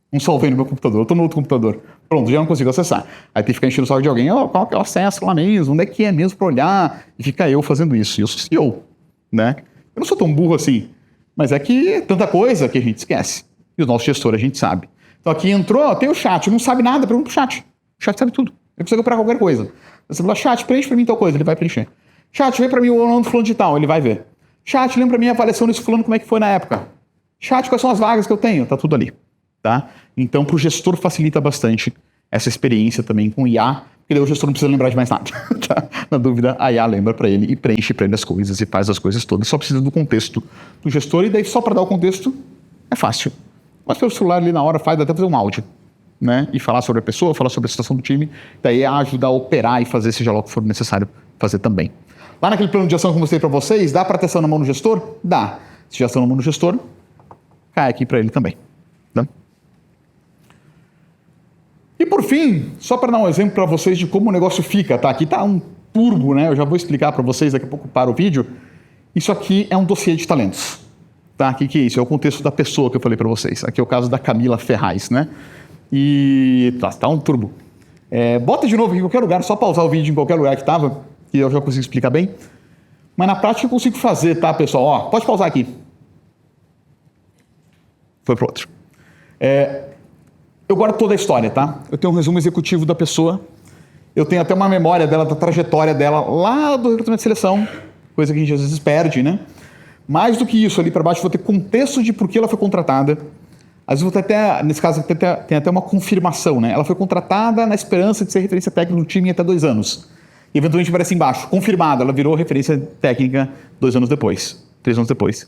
Não salvei no meu computador, eu tô no outro computador. Pronto, já não consigo acessar. Aí tem que ficar enchendo o saco de alguém, qual que é o acesso lá mesmo, onde é que é mesmo para olhar? E fica eu fazendo isso. E eu sou CEO, né? Eu não sou tão burro assim, mas é que é tanta coisa que a gente esquece. E o nosso gestor a gente sabe. Então aqui entrou, tem o chat, não sabe nada, pergunta pro chat. O chat sabe tudo. Ele consegue operar qualquer coisa. Você fala, chat, preenche para mim tal coisa, ele vai preencher. Chat, vê para mim o nome do fulano de tal, ele vai ver. Chat, lembra para mim a avaliação desse fulano, como é que foi na época. Chat, quais são as vagas que eu tenho? Tá tudo ali. Tá? Então, para o gestor facilita bastante essa experiência também com IA, porque daí o gestor não precisa lembrar de mais nada. Tá? Na dúvida, a IA lembra para ele e preenche para ele as coisas e faz as coisas todas. Só precisa do contexto do gestor e daí só para dar o contexto é fácil. Mas pelo celular ali na hora faz, dá até fazer um áudio, né? E falar sobre a pessoa, falar sobre a situação do time, daí é ajudar a operar e fazer seja lá o que for necessário fazer também. Lá naquele plano de ação que eu mostrei para vocês, dá para ter ação na mão do gestor? Dá. Se já ação na mão do gestor, cai aqui para ele também. Tá? E por fim, só para dar um exemplo para vocês de como o negócio fica, tá? Aqui tá um turbo, né? Eu já vou explicar para vocês, daqui a pouco para o vídeo. Isso aqui é um dossiê de talentos, tá? O que é isso? É o contexto da pessoa que eu falei para vocês. Aqui é o caso da Camila Ferraz, né? E tá um turbo. Bota de novo aqui em qualquer lugar, só pausar o vídeo em qualquer lugar que tava, que eu já consigo explicar bem. Mas na prática eu consigo fazer, tá, pessoal? Ó, pode pausar aqui. Foi pro outro. Eu guardo toda a história, tá? Eu tenho um resumo executivo da pessoa, eu tenho até uma memória dela, da trajetória dela lá do recrutamento de seleção, coisa que a gente às vezes perde, né? Mais do que isso, ali para baixo, eu vou ter contexto de por que ela foi contratada. Às vezes vou ter até, nesse caso, tem até uma confirmação, né? Ela foi contratada na esperança de ser referência técnica no time em até 2 anos. E eventualmente aparece embaixo, confirmado, ela virou referência técnica 2 anos depois, 3 anos depois.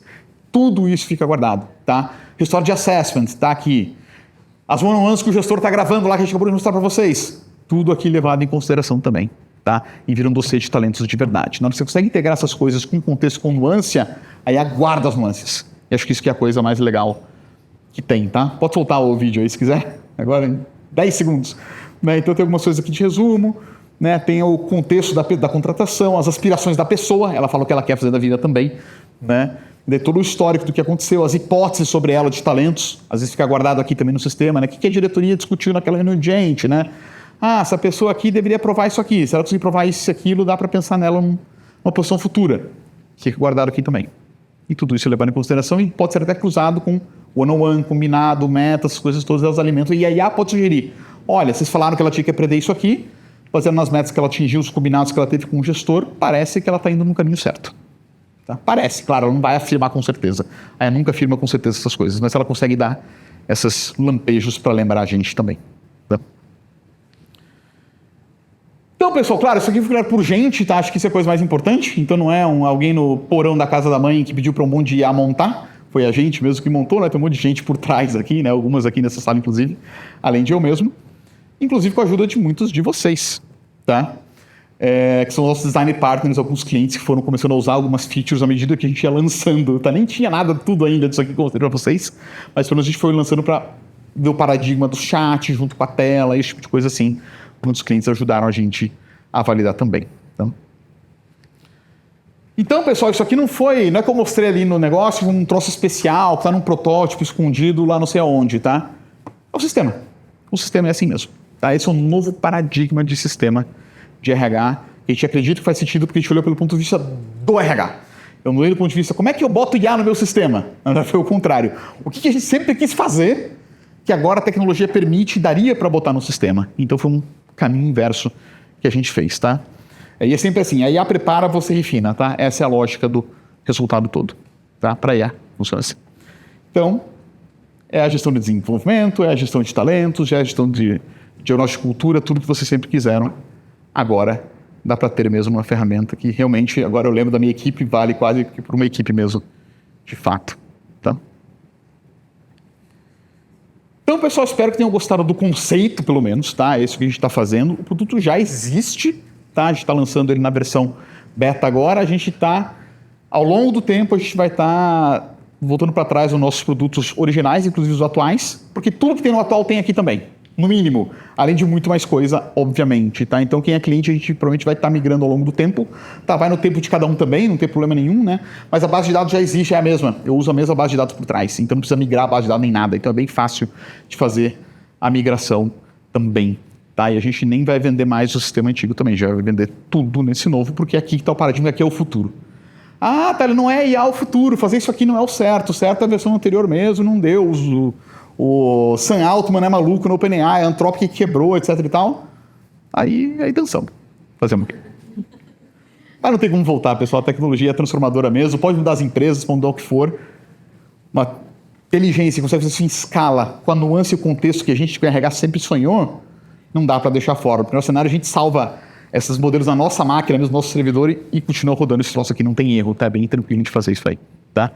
Tudo isso fica guardado, tá? História de assessment, tá aqui. As one-on-ones que o gestor está gravando lá, que a gente acabou de mostrar para vocês. Tudo aqui levado em consideração também, tá? tá? E vira um dossiê de talentos de verdade. Na hora que você consegue integrar essas coisas com contexto, com nuance, aí aguarda as nuances. E acho que isso que é a coisa mais legal que tem, tá? Pode soltar o vídeo aí se quiser, agora em 10 segundos. Né? Então tem algumas coisas aqui de resumo, né? Tem o contexto da contratação, as aspirações da pessoa, ela fala o que ela quer fazer da vida também, né? De todo o histórico do que aconteceu, as hipóteses sobre ela de talentos, às vezes fica guardado aqui também no sistema, né? O que a diretoria discutiu naquela reunião de gente, né? Ah, essa pessoa aqui deveria provar isso aqui, se ela conseguir provar isso e aquilo, dá para pensar nela numa posição futura. Fica guardado aqui também. E tudo isso levado em consideração e pode ser até cruzado com one-on-one, combinado, metas, coisas todas, elas alimentam. E a IA pode sugerir, olha, vocês falaram que ela tinha que aprender isso aqui, fazendo nas metas que ela atingiu, os combinados que ela teve com o gestor, parece que ela está indo no caminho certo. Tá? Parece, claro, ela não vai afirmar com certeza. Ela nunca afirma com certeza essas coisas, mas ela consegue dar esses lampejos para lembrar a gente também. Tá? Então, pessoal, claro, isso aqui foi criado por gente, tá? Acho que isso é a coisa mais importante. Então não é alguém no porão da casa da mãe que pediu para um monte de IA montar. Foi a gente mesmo que montou, né? Tem um monte de gente por trás aqui, né? Algumas aqui nessa sala, inclusive, além de eu mesmo. Inclusive com a ajuda de muitos de vocês, tá? Que são nossos design partners, alguns clientes que foram começando a usar algumas features à medida que a gente ia lançando, tá? Nem tinha nada, tudo ainda disso aqui que eu mostrei para vocês, mas pelo menos a gente foi lançando para ver o paradigma do chat junto com a tela, esse tipo de coisa assim. Muitos clientes ajudaram a gente a validar também. Então, pessoal, isso aqui não é que eu mostrei ali no negócio, um troço especial, que tá num protótipo escondido lá não sei aonde, tá? É o sistema. O sistema é assim mesmo. Tá? Esse é um novo paradigma de sistema de RH, que a gente acredita que faz sentido porque a gente olhou pelo ponto de vista do RH. Eu não olhei do ponto de vista, como é que eu boto IA no meu sistema? Não, foi o contrário. O que a gente sempre quis fazer, que agora a tecnologia permite e daria para botar no sistema. Então foi um caminho inverso que a gente fez, tá? E é sempre assim, a IA prepara, você refina, tá? Essa é a lógica do resultado todo, tá? Para IA, funciona assim. Então, é a gestão de desenvolvimento, é a gestão de talentos, é a gestão de diagnóstico de cultura, tudo que vocês sempre quiseram. Agora, dá para ter mesmo uma ferramenta que realmente, agora eu lembro da minha equipe, vale quase que por uma equipe mesmo, de fato, tá? Então, pessoal, espero que tenham gostado do conceito, pelo menos, tá? É isso que a gente está fazendo. O produto já existe, tá? A gente está lançando ele na versão beta agora. A gente está, ao longo do tempo, a gente vai estar voltando para trás os nossos produtos originais, inclusive os atuais, porque tudo que tem no atual tem aqui também, no mínimo, além de muito mais coisa, obviamente, tá? Então, quem é cliente, a gente provavelmente vai estar migrando ao longo do tempo, tá? Vai no tempo de cada um também, não tem problema nenhum, né? Mas a base de dados já existe, é a mesma. Eu uso a mesma base de dados por trás, então não precisa migrar a base de dados nem nada. Então, é bem fácil de fazer a migração também, tá? E a gente nem vai vender mais o sistema antigo também, já vai vender tudo nesse novo, porque aqui que está o paradigma, aqui é o futuro. Ah, tá, não é IA o futuro, fazer isso aqui não é o certo é a versão anterior mesmo, não deu, o Sam Altman é maluco no OpenAI, a Anthropic quebrou, etc e tal. Aí dançamos. Fazemos o quê? Mas não tem como voltar, pessoal, a tecnologia é transformadora mesmo, pode mudar as empresas, pode mudar o que for. Uma inteligência que consegue fazer isso em escala, com a nuance e o contexto que a gente, com o RH, sempre sonhou, não dá para deixar fora. No primeiro cenário, a gente salva esses modelos na nossa máquina, no nosso servidor, e continua rodando esse troço aqui, não tem erro, tá bem tranquilo de fazer isso aí, tá?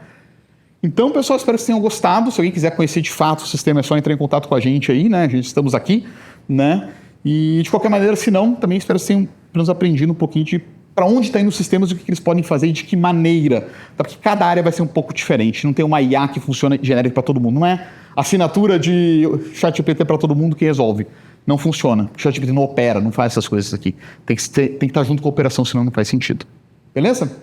Então, pessoal, espero que vocês tenham gostado. Se alguém quiser conhecer de fato o sistema, é só entrar em contato com a gente aí, né? A gente estamos aqui, né? E, de qualquer maneira, se não, também espero que vocês tenham nos aprendido um pouquinho de para onde está indo os sistemas, o que eles podem fazer e de que maneira. Tá? Porque cada área vai ser um pouco diferente. Não tem uma IA que funciona genérica para todo mundo. Não é assinatura de ChatGPT para todo mundo que resolve. Não funciona. O ChatGPT não opera, não faz essas coisas aqui. Tem que estar junto com a operação, senão não faz sentido. Beleza?